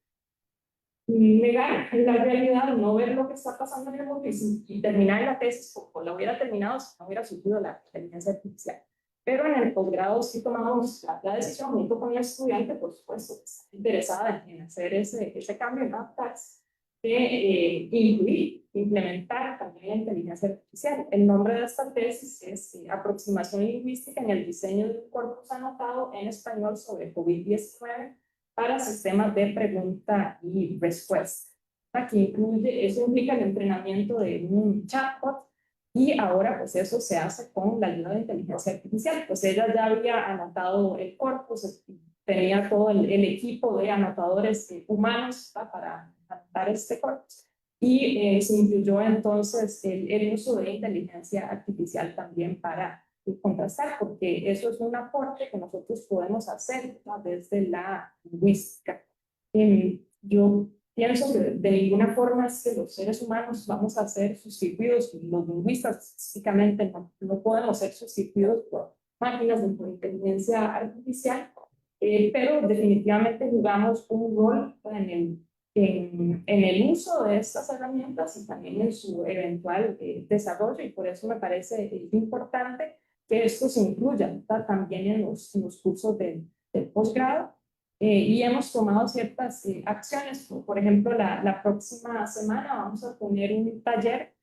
negar la realidad, no ver lo que está pasando en el mundo y terminar la tesis como la hubiera terminado si no hubiera surgido la inteligencia artificial. Pero en el posgrado sí tomamos la decisión, junto con el estudiante, por supuesto, que está interesada en hacer ese cambio, en adaptarse, de incluir, implementar también la inteligencia artificial. El nombre de esta tesis es Aproximación lingüística en el diseño de un corpus anotado en español sobre COVID-19 para sistemas de pregunta y respuesta. Aquí incluye, eso implica el entrenamiento de un chatbot, y ahora pues eso se hace con la ayuda de inteligencia artificial. Pues ella ya había anotado el corpus, tenía todo el equipo de anotadores humanos para anotar este corpus, y se incluyó entonces el uso de inteligencia artificial también para contrastar, porque eso es un aporte que nosotros podemos hacer, ¿no?, desde la lingüística. Yo pienso que de ninguna forma es que los seres humanos vamos a ser sustituidos, los lingüistas específicamente no podemos ser sustituidos por máquinas de inteligencia artificial, pero definitivamente jugamos un rol en el uso de estas herramientas y también en su eventual desarrollo, y por eso me parece importante que esto se incluya también en los cursos del posgrado. Y hemos tomado ciertas acciones. Por ejemplo, la próxima semana vamos a poner un taller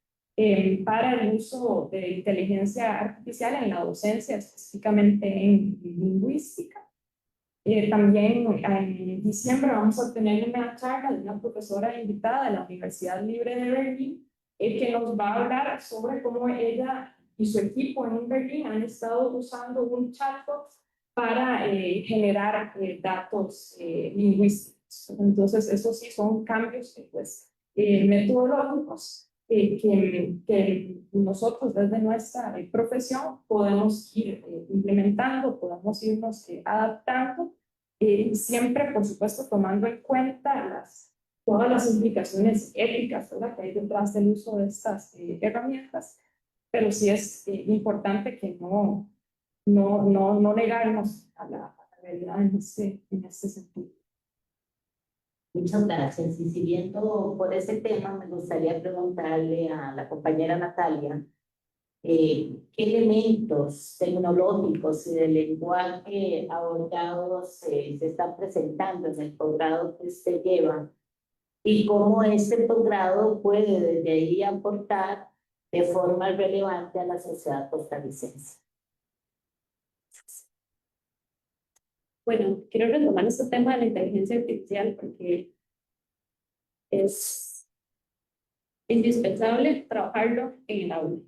para el uso de inteligencia artificial en la docencia, específicamente en lingüística. También en diciembre vamos a tener una charla de una profesora invitada de la Universidad Libre de Berlín, que nos va a hablar sobre cómo ella y su equipo en Berlín han estado usando un chatbot para generar datos lingüísticos. Entonces, estos sí son cambios pues, metodológicos que nosotros desde nuestra profesión podemos ir implementando, podemos irnos adaptando, siempre, por supuesto, tomando en cuenta todas las implicaciones éticas, ¿verdad?, que hay detrás del uso de estas herramientas, pero sí es importante que no negarnos a la realidad en este sentido. Muchas gracias. Y siguiendo por ese tema, me gustaría preguntarle a la compañera Natalia, ¿qué elementos tecnológicos y de lenguaje abordados se están presentando en el posgrado que usted lleva? Y cómo este posgrado puede desde ahí aportar de forma relevante a la sociedad costarricense. Bueno, quiero retomar este tema de la inteligencia artificial porque es indispensable trabajarlo en el aula.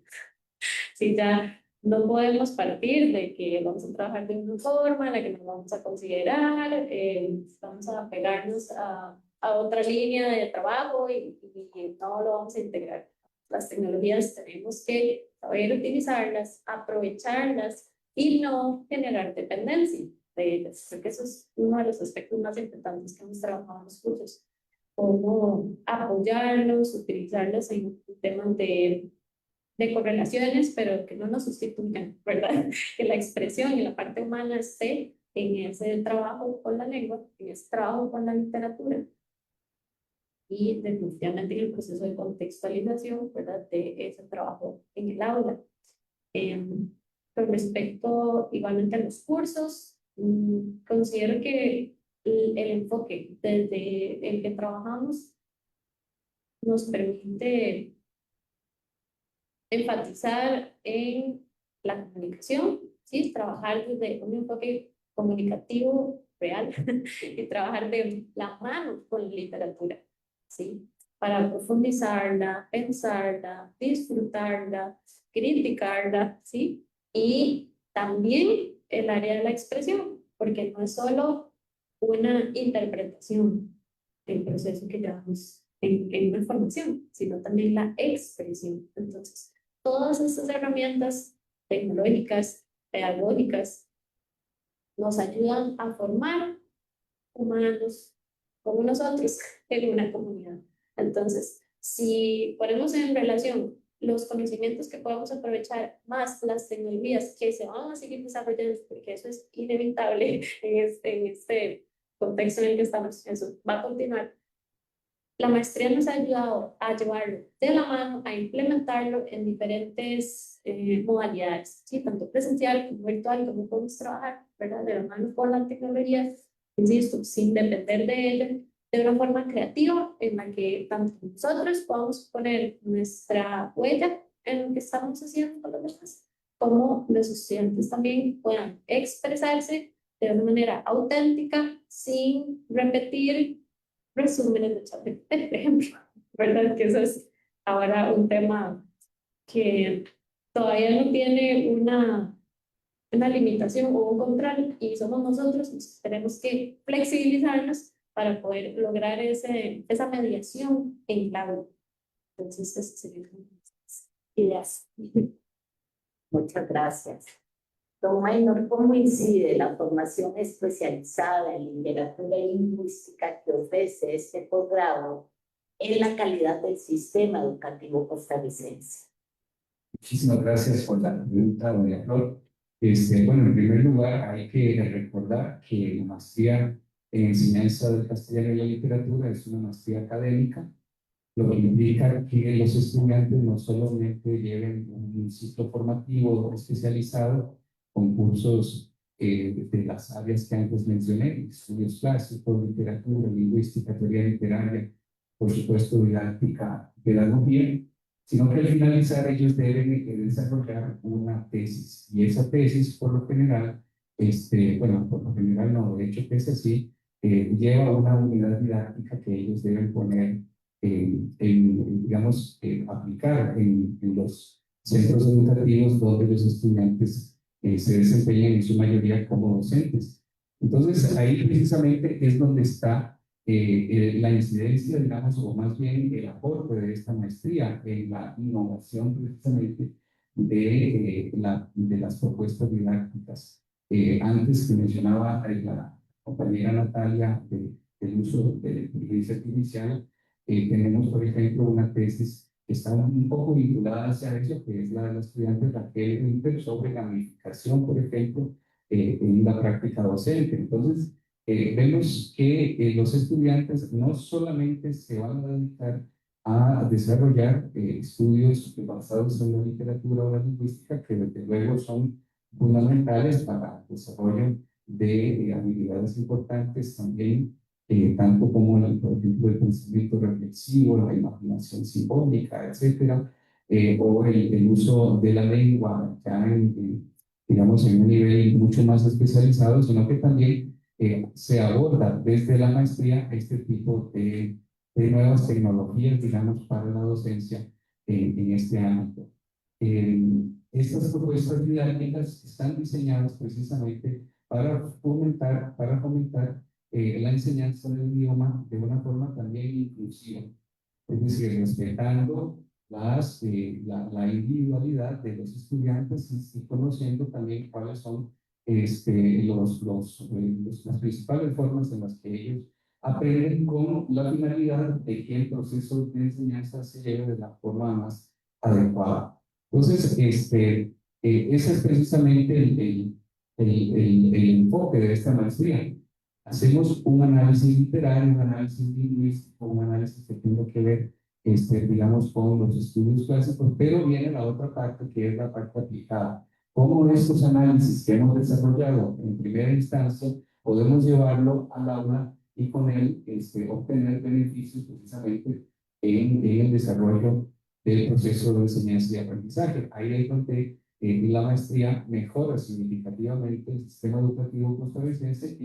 Si ya no podemos partir de que vamos a trabajar de una forma en la que nos vamos a considerar, vamos a pegarnos a otra línea de trabajo y no lo vamos a integrar. Las tecnologías tenemos que saber utilizarlas, aprovecharlas y no generar dependencia de ellas. Creo que eso es uno de los aspectos más importantes que hemos trabajado en los cursos. Cómo apoyarlos, utilizarlos en temas de correlaciones, pero que no nos sustituyan, ¿verdad? Que la expresión y la parte humana esté en ese trabajo con la lengua, en ese trabajo con la literatura y definitivamente en el proceso de contextualización, ¿verdad? De ese trabajo en el aula. Con respecto igualmente a los cursos, considero que el enfoque desde el que trabajamos nos permite enfatizar en la comunicación, ¿sí? Trabajar desde un enfoque comunicativo real y trabajar de la mano con la literatura, ¿sí? Para profundizarla, pensarla, disfrutarla, criticarla, ¿sí? Y también el área de la expresión, porque no es solo una interpretación del proceso que llevamos en una formación, sino también la expresión. Entonces, todas estas herramientas tecnológicas, pedagógicas, nos ayudan a formar humanos como nosotros en una comunidad. Entonces, si ponemos en relación los conocimientos que podemos aprovechar más las tecnologías que se van a seguir desarrollando, porque eso es inevitable en este contexto en el que estamos, eso va a continuar. La maestría nos ha ayudado a llevarlo de la mano, a implementarlo en diferentes modalidades, ¿sí? Tanto presencial como virtual, como podemos trabajar, ¿verdad? De la mano con la tecnología, insisto, sin depender de ella, de una forma creativa en la que tanto nosotros podamos poner nuestra huella en lo que estamos haciendo con los demás, como los estudiantes también puedan expresarse de una manera auténtica, sin repetir resúmenes de ChatGPT, por ejemplo, ¿verdad? Que eso es ahora un tema que todavía no tiene una limitación o un control y somos nosotros los que tenemos que flexibilizarnos para poder lograr esa mediación en clave. Entonces, esas serían mis ideas. Muchas gracias. Don Maynor, ¿cómo incide la formación especializada en literatura y lingüística que ofrece este posgrado en la calidad del sistema educativo costarricense? Muchísimas gracias por la pregunta, doña Flor. Bueno, en primer lugar, hay que recordar que la maestría en enseñanza del castellano y la literatura es una maestría académica, lo que implica que los estudiantes no solamente lleven un ciclo formativo especializado con cursos de las áreas que antes mencioné, estudios clásicos, literatura, lingüística, teoría literaria, por supuesto, didáctica, pedagogía, sino que al finalizar ellos deben desarrollar una tesis. Y esa tesis, por lo general, bueno, por lo general no, de hecho que es así, lleva una unidad didáctica que ellos deben poner digamos, aplicar en los centros educativos donde los estudiantes se desempeñan en su mayoría como docentes. Entonces, ahí precisamente es donde está la incidencia, digamos, o más bien el aporte de esta maestría en la innovación precisamente de las propuestas didácticas. Antes que mencionaba la compañera Natalia del uso de la inteligencia artificial, tenemos, por ejemplo, una tesis que está un poco vinculada hacia eso, que es la de la estudiante Raquel Winter sobre gamificación, por ejemplo, en la práctica docente. Entonces, vemos que los estudiantes no solamente se van a dedicar a desarrollar estudios basados en la literatura o la lingüística, que desde luego son fundamentales para el desarrollo de habilidades importantes también, tanto como, por ejemplo, el pensamiento reflexivo, la imaginación simbólica, etcétera, o el uso de la lengua ya digamos, en un nivel mucho más especializado, sino que también se aborda desde la maestría este tipo de de nuevas tecnologías, digamos, para la docencia en este ámbito. Estas propuestas didácticas están diseñadas precisamente para fomentar la enseñanza del idioma de una forma también inclusiva, es decir, respetando la individualidad de los estudiantes y conociendo también cuáles son las principales formas en las que ellos aprenden con la finalidad de que el proceso de enseñanza se lleve de la forma más adecuada. Entonces, ese es precisamente el enfoque de esta maestría. Hacemos un análisis literario, un análisis lingüístico, un análisis que tenga que ver, digamos, con los estudios clásicos, pero viene la otra parte que es la parte aplicada. ¿Cómo estos análisis que hemos desarrollado en primera instancia podemos llevarlo al aula y con él obtener beneficios precisamente en el desarrollo del proceso de enseñanza y aprendizaje? Ahí es donde la maestría mejora significativamente el sistema educativo costarricense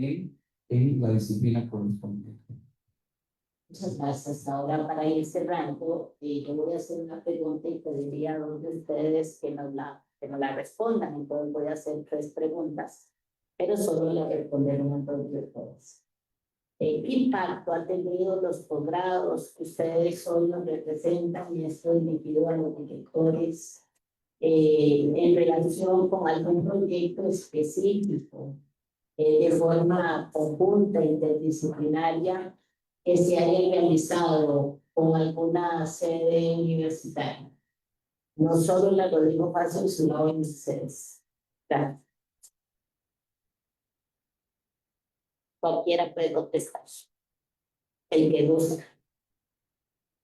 en la disciplina correspondiente. Muchas gracias. Ahora, para ir cerrando, yo voy a hacer una pregunta y pediría a dos de ustedes que nos la respondan. Entonces voy a hacer 3 preguntas, pero solo le responderán entonces de todas. ¿Qué impacto ha tenido los posgrados que ustedes hoy nos representan, y esto dirigido a los directores, en relación con algún proyecto específico, de forma conjunta, interdisciplinaria, que se haya realizado con alguna sede universitaria? No solo la Rodrigo Paso, sino en sedes. Gracias. Cualquiera puede contestar. El que gusta.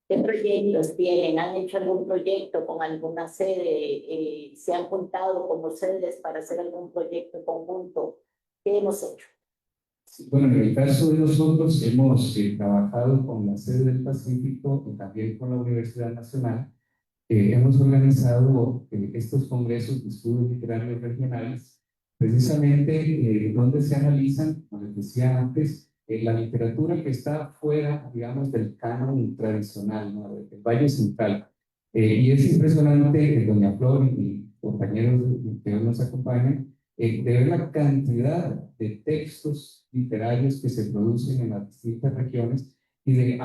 ¿Qué proyectos tienen? ¿Han hecho algún proyecto con alguna sede? ¿Se han juntado como sedes para hacer algún proyecto conjunto? ¿Qué hemos hecho? Bueno, en el caso de nosotros hemos trabajado con la sede del Pacífico y también con la Universidad Nacional. Hemos organizado estos congresos de estudios literarios regionales, precisamente donde se analizan, como les decía antes, la literatura que está fuera, digamos, del canon tradicional, ¿no?, del Valle Central. Y es impresionante, doña Flor y compañeros que hoy nos acompañan, de ver la cantidad de textos literarios que se producen en las distintas regiones y de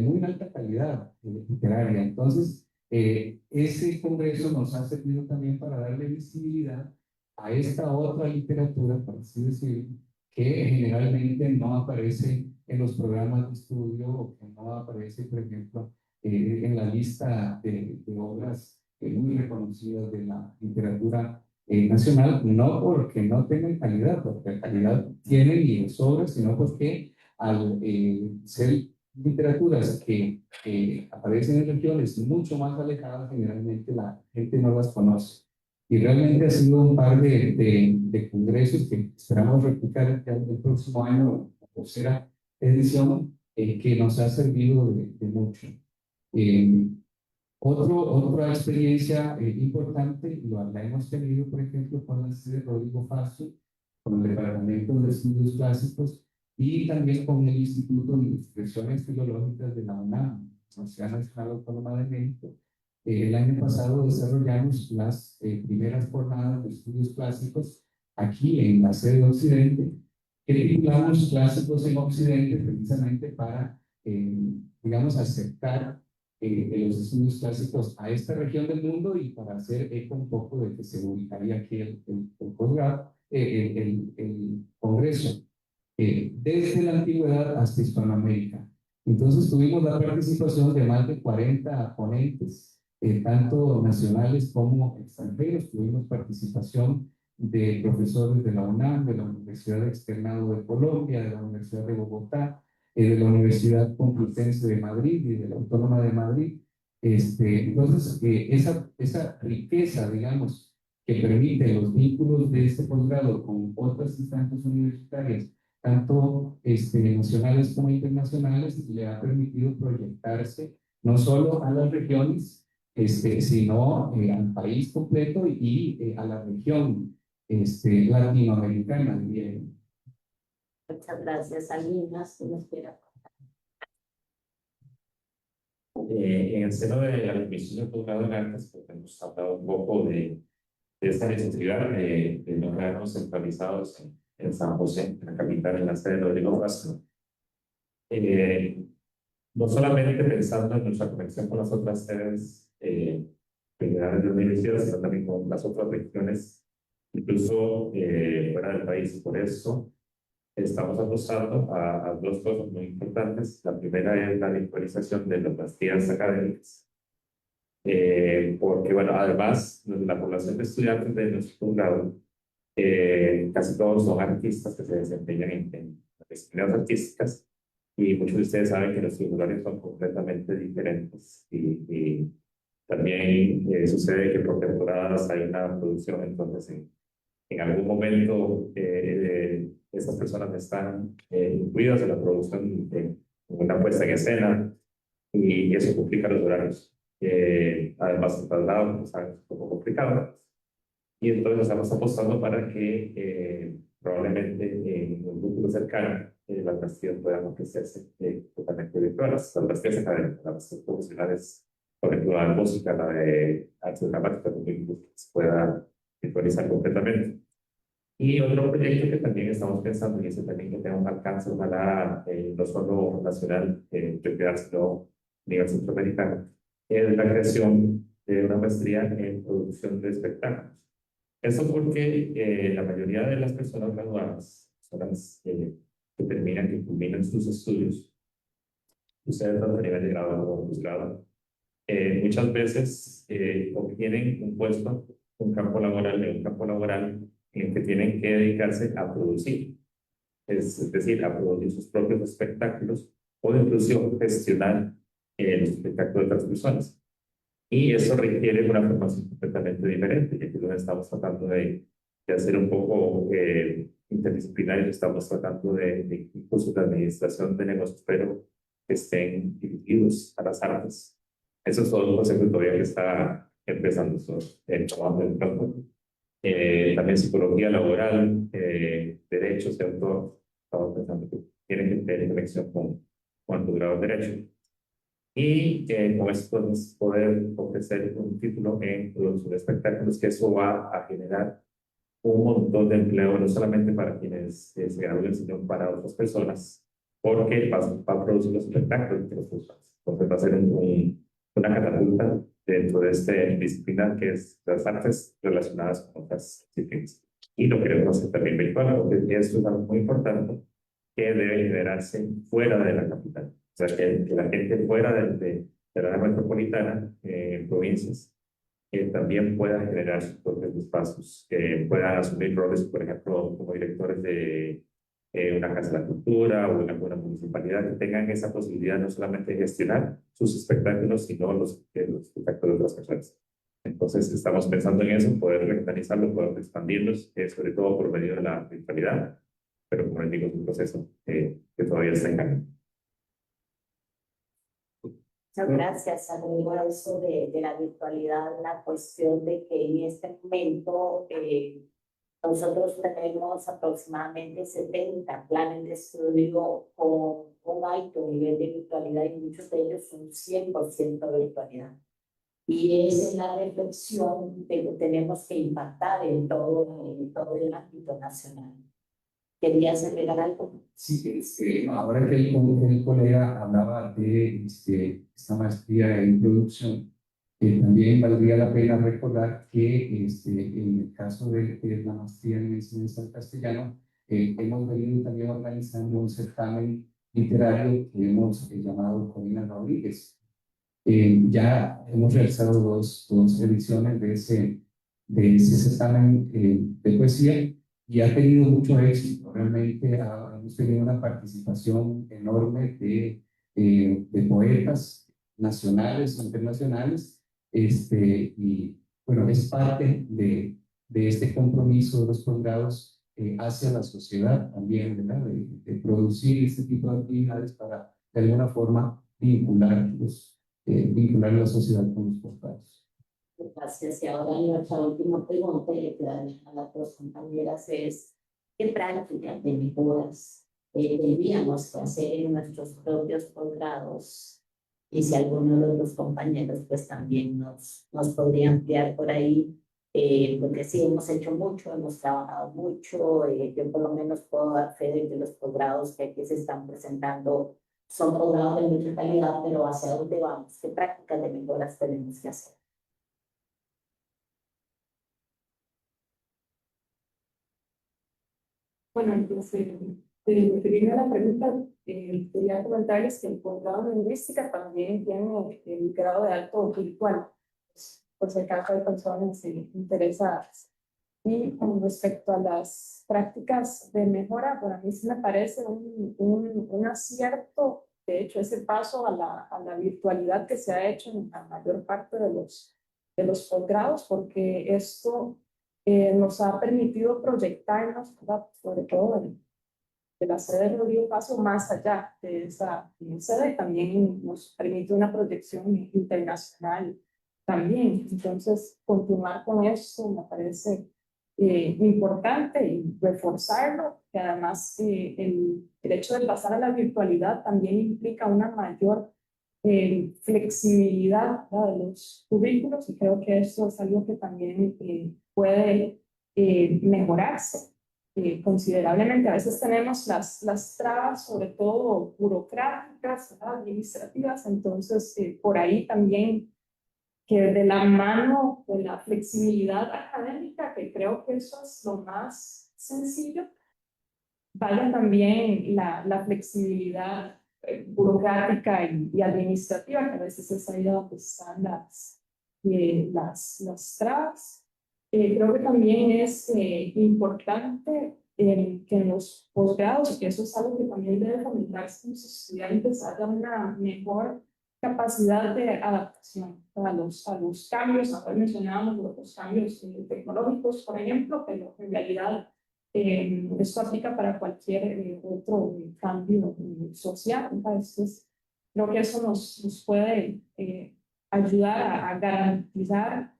muy alta calidad literaria. Entonces, ese congreso nos ha servido también para darle visibilidad a esta otra literatura, por así decirlo, que generalmente no aparece en los programas de estudio o que no aparece, por ejemplo, en la lista de obras muy reconocidas de la literatura nacional, no porque no tengan calidad, porque calidad tienen y de sobra, sino porque al ser literaturas que aparecen en regiones mucho más alejadas, generalmente la gente no las conoce. Y realmente ha sido un par de congresos que esperamos replicar ya el próximo año, la tercera edición, que nos ha servido de mucho. Otra experiencia importante la hemos tenido, por ejemplo, con la sede de Rodrigo Faso, con el Departamento de Estudios Clásicos y también con el Instituto de Investigaciones Filológicas de la UNAM, Universidad Nacional Autónoma de México. El año pasado desarrollamos las primeras jornadas de estudios clásicos aquí en la sede de Occidente, que titulamos Clásicos en Occidente, precisamente para, digamos, acercar los estudios clásicos a esta región del mundo y para hacer eco un poco de que se ubicaría aquí el posgrado, el congreso, desde la antigüedad hasta Hispanoamérica. Entonces tuvimos la participación de más de 40 ponentes, tanto nacionales como extranjeros. Tuvimos participación de profesores de la UNAM, de la Universidad Externado de Colombia, de la Universidad de Bogotá, de la Universidad Complutense de Madrid y de la Autónoma de Madrid. Entonces, esa riqueza, digamos, que permite los vínculos de este posgrado con otras instancias universitarias, tanto nacionales como internacionales, le ha permitido proyectarse no solo a las regiones, sino al país completo y a la región latinoamericana, diría. Muchas gracias. ¿Alguien más que nos quiera? En el seno de la Comisión de Posgrado en Artes, pues, hemos hablado un poco de esta necesidad de no quedarnos centralizados en San José, en la capital, en la sede de Rodrigo Castro. No solamente pensando en nuestra conexión con las otras sedes federales de la universidad, sino también con las otras regiones, incluso fuera del país. Por eso estamos apostando a dos cosas muy importantes. La primera es la virtualización de las días académicas, porque, bueno, además, la población de estudiantes de nuestro grado, casi todos son artistas que se desempeñan en las disciplinas artísticas, y muchos de ustedes saben que los horarios son completamente diferentes, y también sucede que por temporadas hay una producción. Entonces en algún momento esas personas están incluidas en la producción de una puesta en escena, y eso complica los horarios. Además, el traslado, pues, es un poco complicado, y entonces estamos apostando para que probablemente en un futuro cercano las maestrías puedan ofrecerse totalmente virtuales. Las maestrías académicas, las maestrías profesionales, por ejemplo, la de música, la de artes dramáticas, se pueda virtualizar completamente. Y otro proyecto que también estamos pensando, y ese también que tenga un alcance, ojalá no solo nacional, sino a nivel centroamericano, es la creación de una maestría en producción de espectáculos. Eso porque la mayoría de las personas graduadas, personas que terminan, que culminan sus estudios, ustedes tanto a nivel de grado como posgrado, muchas veces obtienen un puesto, un campo laboral en el que tienen que dedicarse a producir, es decir, a producir sus propios espectáculos, o incluso gestionar los espectáculos de otras personas. Y eso requiere una formación completamente diferente, y aquí lo estamos tratando de hacer un poco interdisciplinario. Estamos tratando de incluso la administración de negocios, pero que estén dirigidos a las artes. Eso es todo un concepto todavía que está empezando, trabajando en campo. También psicología laboral, derechos de autor. Estamos pensando que tienen que tener conexión con tu grado de derecho. Y con esto podemos poder ofrecer un título en producción de espectáculos, que eso va a generar un montón de empleo, no solamente para quienes se gradúen, sino para otras personas, porque va a producir los espectáculos de los personas. Entonces va a ser una catapulta dentro de esta disciplina, que es las artes relacionadas con otras disciplinas. Y lo queremos hacer también virtual, porque esto es algo muy importante que debe generarse fuera de la capital. O sea, que la gente fuera de la área metropolitana, en provincias, también pueda generar sus propios espacios, que puedan asumir roles, por ejemplo, como directores de una casa de la cultura o en alguna municipalidad, que tengan esa posibilidad no solamente de gestionar sus espectáculos, sino los espectáculos de otras personas. Entonces, estamos pensando en eso, poder regionalizarlo, poder expandirlos, sobre todo por medio de la virtualidad, pero como les digo, es un proceso que todavía está en camino. Muchas gracias. Agrego a eso de la virtualidad, la cuestión de que en este momento nosotros tenemos aproximadamente 70 planes de estudio con un alto nivel de virtualidad, y muchos de ellos son 100% virtualidad. Y esa es la reflexión de que tenemos que impactar en todo el ámbito nacional. ¿Querías agregar algo? Sí, ahora que el colega hablaba de esta maestría en producción, también valdría la pena recordar que en el caso de la maestría en enseñanza del castellano, hemos venido también organizando un certamen literario que hemos llamado Corina Rodríguez. Ya hemos realizado dos ediciones de ese certamen de poesía, y ha tenido mucho éxito. Realmente hemos tenido una participación enorme de poetas nacionales e internacionales, y bueno, es parte de este compromiso de los posgrados hacia la sociedad también, ¿verdad? De producir este tipo de actividades para de alguna forma vincular la sociedad con los posgrados. Gracias. Y ahora nuestra última pregunta, y le quedaría a las dos compañeras, es: ¿qué prácticas de mejoras tendríamos que hacer en nuestros propios posgrados y si alguno de los compañeros pues también nos podría ampliar por ahí, porque sí hemos hecho mucho, hemos trabajado mucho, yo por lo menos puedo dar fe de que los posgrados que aquí se están presentando son posgrados de mucha calidad, pero ¿hacia dónde vamos? ¿Qué prácticas de mejoras tenemos que hacer? Bueno, entonces, refiriendo a la pregunta, quería comentarles que el posgrado de lingüística también tiene el grado de alto virtual, pues, por si acaso hay personas interesadas. Y con respecto a las prácticas de mejora, para mí sí me parece un acierto, de hecho, ese paso a la virtualidad que se ha hecho en la mayor parte de los posgrados, porque esto nos ha permitido proyectarnos, ¿verdad? Sobre todo de la sede de Rodrigo Paso, más allá de esa sede, también nos permite una proyección internacional también. Entonces, continuar con eso me parece importante y reforzarlo, que además el hecho de pasar a la virtualidad también implica una mayor flexibilidad, ¿verdad?, de los currículos, y creo que eso es algo que también puede mejorarse considerablemente. A veces tenemos las trabas, sobre todo burocráticas, ¿verdad?, administrativas, entonces por ahí también que de la mano de la flexibilidad académica, que creo que eso es lo más sencillo, vaya también la flexibilidad burocrática y administrativa, que a veces es ahí donde están las trabas. Creo que también es importante que en los posgrados, y que eso es algo que también debe fomentarse en los estudiantes, haya una mejor capacidad de adaptación a los cambios. Ahora mencionábamos los cambios tecnológicos, por ejemplo, pero en realidad esto aplica para cualquier otro cambio social. Entonces, creo que eso nos puede ayudar a garantizar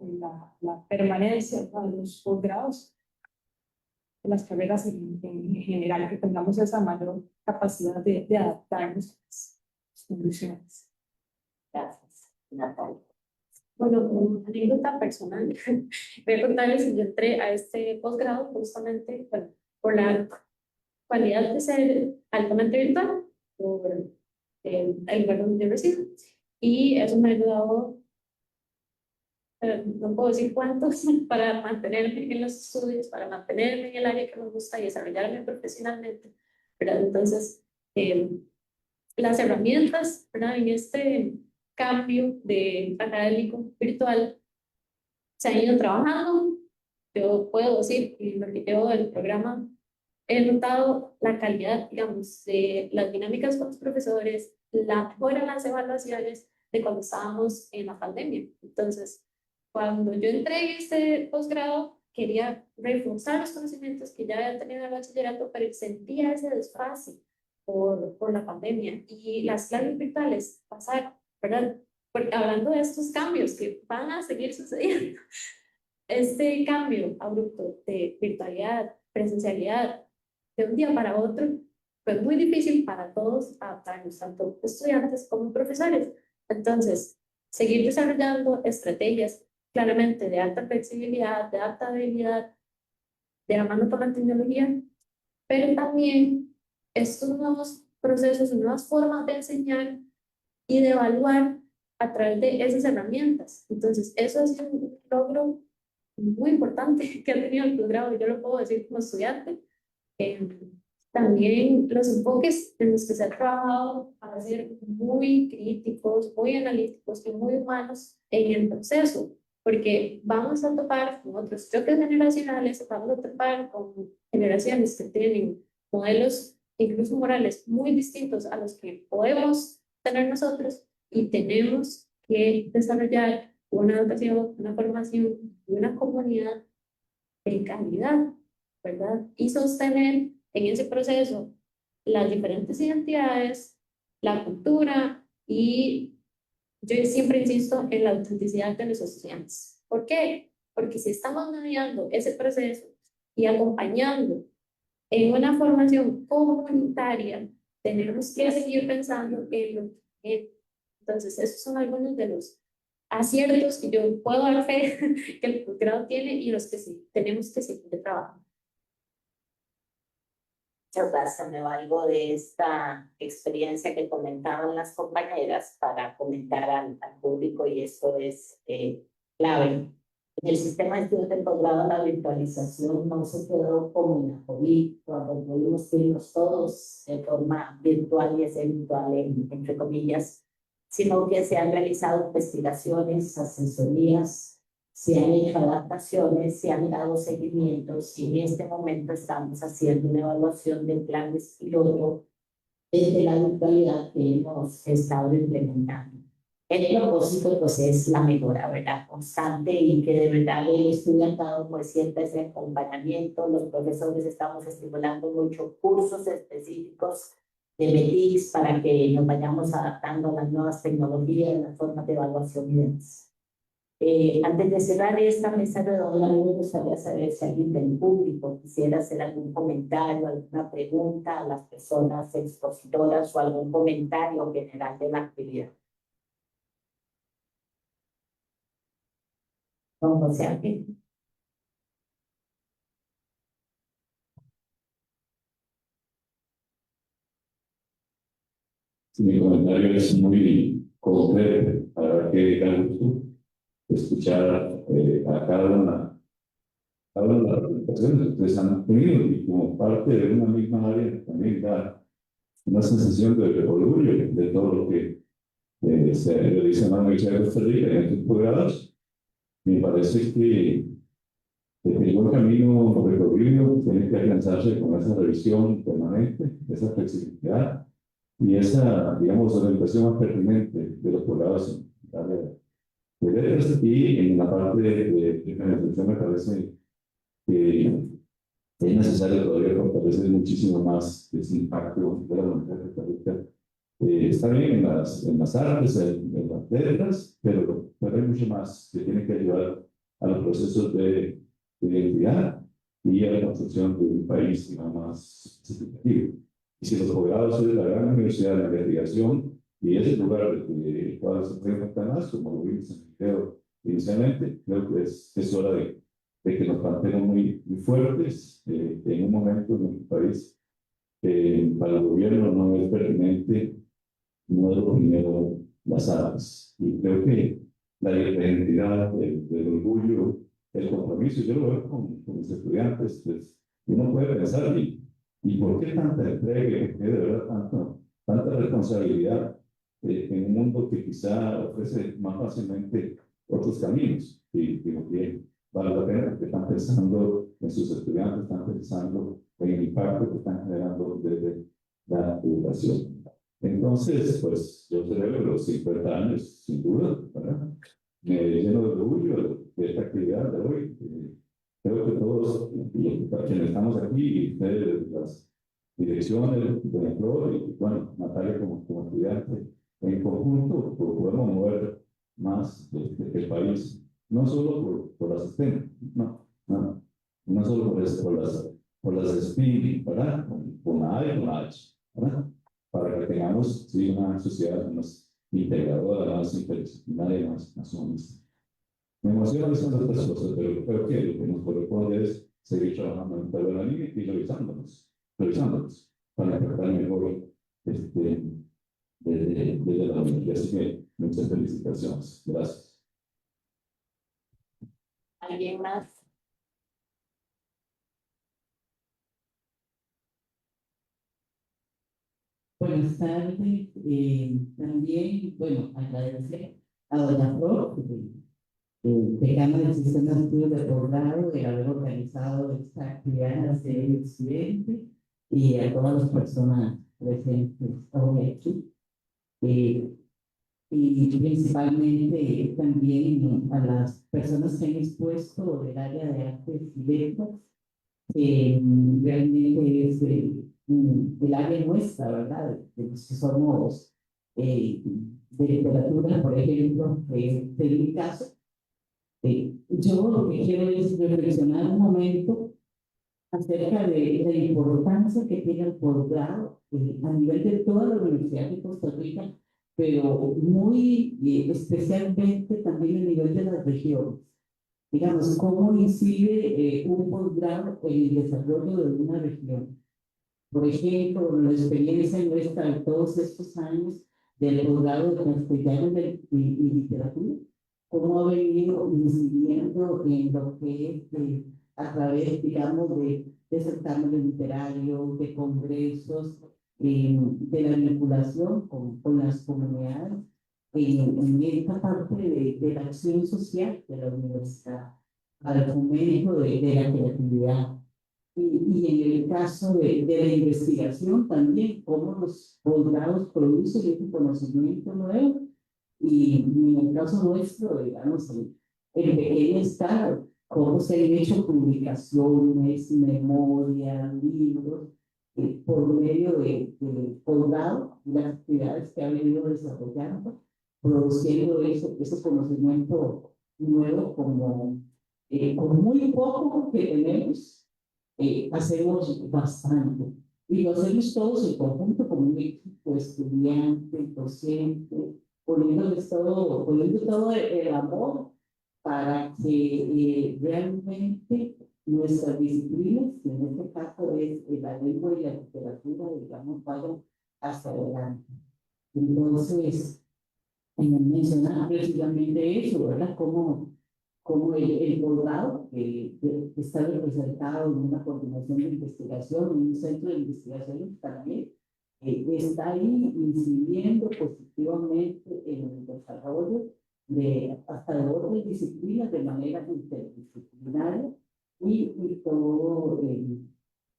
la permanencia de los posgrados, de las carreras en general, que tengamos esa mayor capacidad de adaptarnos a las condiciones. Gracias, Natalia. Bueno, una anécdota personal, voy a contarles que yo entré a este posgrado justamente, bueno, por la cualidad de ser altamente virtual, por el lugar donde yo resido, y eso me ha ayudado, no puedo decir cuántos, para mantenerme en los estudios, para mantenerme en el área que me gusta y desarrollarme profesionalmente, ¿verdad? Entonces, las herramientas, ¿verdad?, en este cambio de académico virtual se han ido trabajando. Yo puedo decir que en lo que llevo del programa he notado la calidad, digamos, de las dinámicas con los profesores, la mejora en las evaluaciones de cuando estábamos en la pandemia. Entonces, cuando yo entré en este posgrado, quería reforzar los conocimientos que ya había tenido en el bachillerato, pero sentía ese desfase por la pandemia. Y las clases virtuales pasaron, ¿verdad? Porque hablando de estos cambios que van a seguir sucediendo, este cambio abrupto de virtualidad, presencialidad, de un día para otro, fue muy difícil para todos adaptarnos, tanto estudiantes como profesores. Entonces, seguir desarrollando estrategias claramente de alta flexibilidad, de adaptabilidad, de la mano con la tecnología, pero también estos nuevos procesos, nuevas formas de enseñar y de evaluar a través de esas herramientas. Entonces, eso es un logro muy importante que ha tenido el posgrado, yo lo puedo decir como estudiante. También los enfoques en los que se ha trabajado van a ser muy críticos, muy analíticos y muy humanos en el proceso, porque vamos a topar con otros choques generacionales, vamos a topar con generaciones que tienen modelos, incluso morales, muy distintos a los que podemos tener nosotros, y tenemos que desarrollar una educación, una formación y una comunidad de calidad, ¿verdad? Y sostener en ese proceso las diferentes identidades, la cultura, y yo siempre insisto en la autenticidad de los estudiantes. ¿Por qué? Porque si estamos mediando ese proceso y acompañando en una formación comunitaria, tenemos que seguir pensando en lo que Entonces, esos son algunos de los aciertos que yo puedo dar fe que el posgrado tiene y los que sí tenemos que seguir trabajando. Muchas gracias. Me valgo de esta experiencia que comentaban las compañeras para comentar al público, y esto es clave. En el sistema de estudios de posgrado, la virtualización no se quedó como en la COVID, cuando pudimos irnos todos de forma virtual, y ese virtual entre comillas, sino que se han realizado investigaciones, asesorías, se han hecho adaptaciones, se han dado seguimientos, y en este momento estamos haciendo una evaluación de planes piloto desde la virtualidad que hemos estado implementando. El propósito pues es la mejora, ¿verdad? Constante, y que de verdad el estudiantado pues sienta ese acompañamiento. Los profesores estamos estimulando mucho cursos específicos de METICS para que nos vayamos adaptando a las nuevas tecnologías, las formas de evaluación y demás. Antes de cerrar esta mesa redonda, me gustaría saber si alguien del público quisiera hacer algún comentario, alguna pregunta a las personas expositoras, o algún comentario general de la actividad. Don José Ángel. Mi comentario es muy concreto, para que da gusto escuchar a cada una de las presentaciones que ustedes han tenido, y como parte de una misma área también da una sensación de orgullo de todo lo que se realiza en la Universidad de Costa Rica en estos posgrados. Me parece que el buen camino recorrido tiene que alcanzarse con esa revisión permanente, esa flexibilidad y esa, digamos, orientación más pertinente de los posgrados en el área de letras. Y en la parte de financiación me parece que es necesario todavía fortalecer muchísimo más ese impacto de la Universidad de Costa Rica. Está bien en las artes, en las letras, pero hay mucho más que tiene que ayudar a los procesos de identidad y a la construcción de un país, digamos, más significativo. Y si los posgrados es la gran universidad de la investigación y es el lugar desde el cual se puede impactar más, como lo vimos en el video inicialmente, creo que es hora de que nos mantengamos muy fuertes en un momento en el país para el gobierno no es pertinente, no es lo primero las artes. Y creo que la identidad, el orgullo, el compromiso, yo lo veo con mis estudiantes, pues uno puede pensar, ¿y por qué tanta entrega? ¿Por qué de verdad tanta responsabilidad en un mundo que quizá ofrece más fácilmente otros caminos? Y digo que vale la pena, porque están pensando en sus estudiantes, están pensando en el impacto que están generando desde la educación. Entonces, pues yo celebro los 50 años, sin duda, ¿verdad? Me lleno de orgullo de esta actividad de hoy. Creo que todos quienes estamos aquí, y ustedes, las direcciones, de Flor y, bueno, Natalia como estudiante, en conjunto pues, podemos mover más el país, no solo por las STEM, no solo por las SPIN, ¿verdad? Con la A y con la H, ¿verdad? Para que tengamos sí, una sociedad más integradora, más interdisciplinaria, más humanista. Me emociona haciendo otras cosas, pero creo que lo que nos corresponde es seguir trabajando en toda la línea y revisándonos para tratar mejor desde la universidad. Así que muchas felicitaciones. Gracias. ¿Alguien más? Buenas tardes. También, bueno, agradecer a doña Flor, decana del Sistema de Estudios de Posgrado, de haber organizado esta actividad en la sede del Occidente, y a todas las personas presentes hoy aquí. Y principalmente también a las personas que han expuesto del área de artes y letras, que realmente es el área nuestra, ¿verdad? De los que somos de literatura, por ejemplo, de mi caso. Yo lo que quiero es reflexionar un momento acerca de la importancia que tiene el posgrado a nivel de toda la Universidad de Costa Rica, pero muy especialmente también a nivel de las regiones. Digamos, cómo incide un posgrado en el desarrollo de una región. Por ejemplo, la experiencia nuestra de todos estos años del posgrado de castellano y literatura, cómo ha venido incidiendo en lo que es a través, digamos, de certámenes literarios, de congresos, de la vinculación con las comunidades, en esta parte de la acción social de la universidad, al fomento de la creatividad. Y en el caso de la investigación también, cómo los posgrados producen este conocimiento nuevo, y en el caso nuestro, digamos, en pequeña escala, cómo se han hecho publicaciones, memorias, libros, por medio de posgrado y las actividades que ha venido desarrollando, produciendo ese conocimiento nuevo como con muy poco que tenemos. Hacemos bastante y lo hacemos todos en conjunto como un equipo, estudiante, docente, poniendo todo el amor para que realmente nuestras disciplinas, que en este caso es la lengua y la literatura, digamos, vayan hacia adelante. Entonces, mencionar precisamente eso, ¿verdad? Como el posgrado, que está representado en una coordinación de investigación, en un centro de investigación también, está ahí incidiendo positivamente en el desarrollo hasta de otras disciplinas de manera interdisciplinaria y todo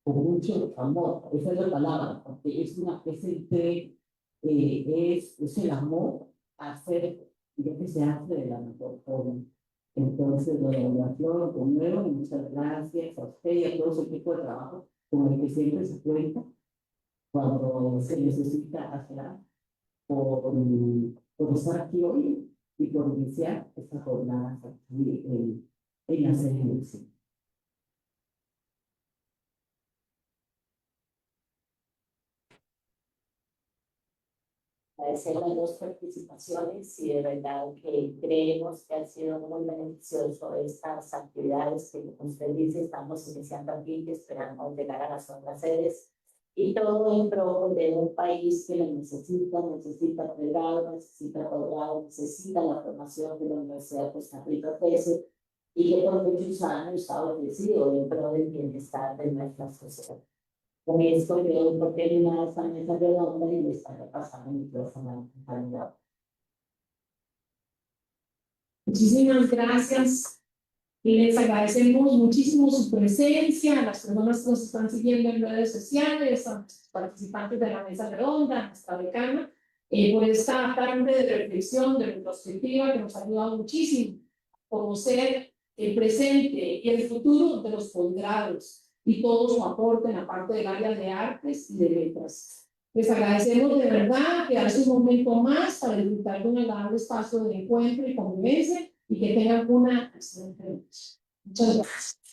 con mucho amor. Esa es la palabra, porque es el amor a hacer lo que se hace de la mejor forma. Entonces, doña Flor, con nuevo, muchas gracias a usted y a todo su equipo de trabajo con el que siempre se cuenta cuando se necesita hacer por estar aquí hoy y por iniciar esta jornada aquí en la selección. Agradecer las dos participaciones y de verdad que creemos que ha sido muy beneficioso estas actividades que, como usted dice, estamos iniciando aquí, que esperamos llegar a las otras sedes, y todo en pro de un país que lo necesita pregrado, necesita posgrado, necesita la formación de la Universidad de Costa Rica ofrece, y que por muchos años ha ofrecido en pro del bienestar de nuestra sociedad. Con esto le doy por terminada esta mesa redonda y le estaré pasando el micrófono a la compañera. Muchísimas gracias. Y les agradecemos muchísimo su presencia, a las personas que nos están siguiendo en redes sociales, a los participantes de la mesa redonda, a nuestra decana, por esta tarde de reflexión, de retrospectiva, que nos ha ayudado muchísimo a conocer el presente y el futuro de los posgrados y todo su aporte en la parte del área de artes y de letras. Les agradecemos de verdad que hace un momento más para disfrutar de un agradable espacio de encuentro y convivencia y que tengan una excelente noche. Muchas gracias.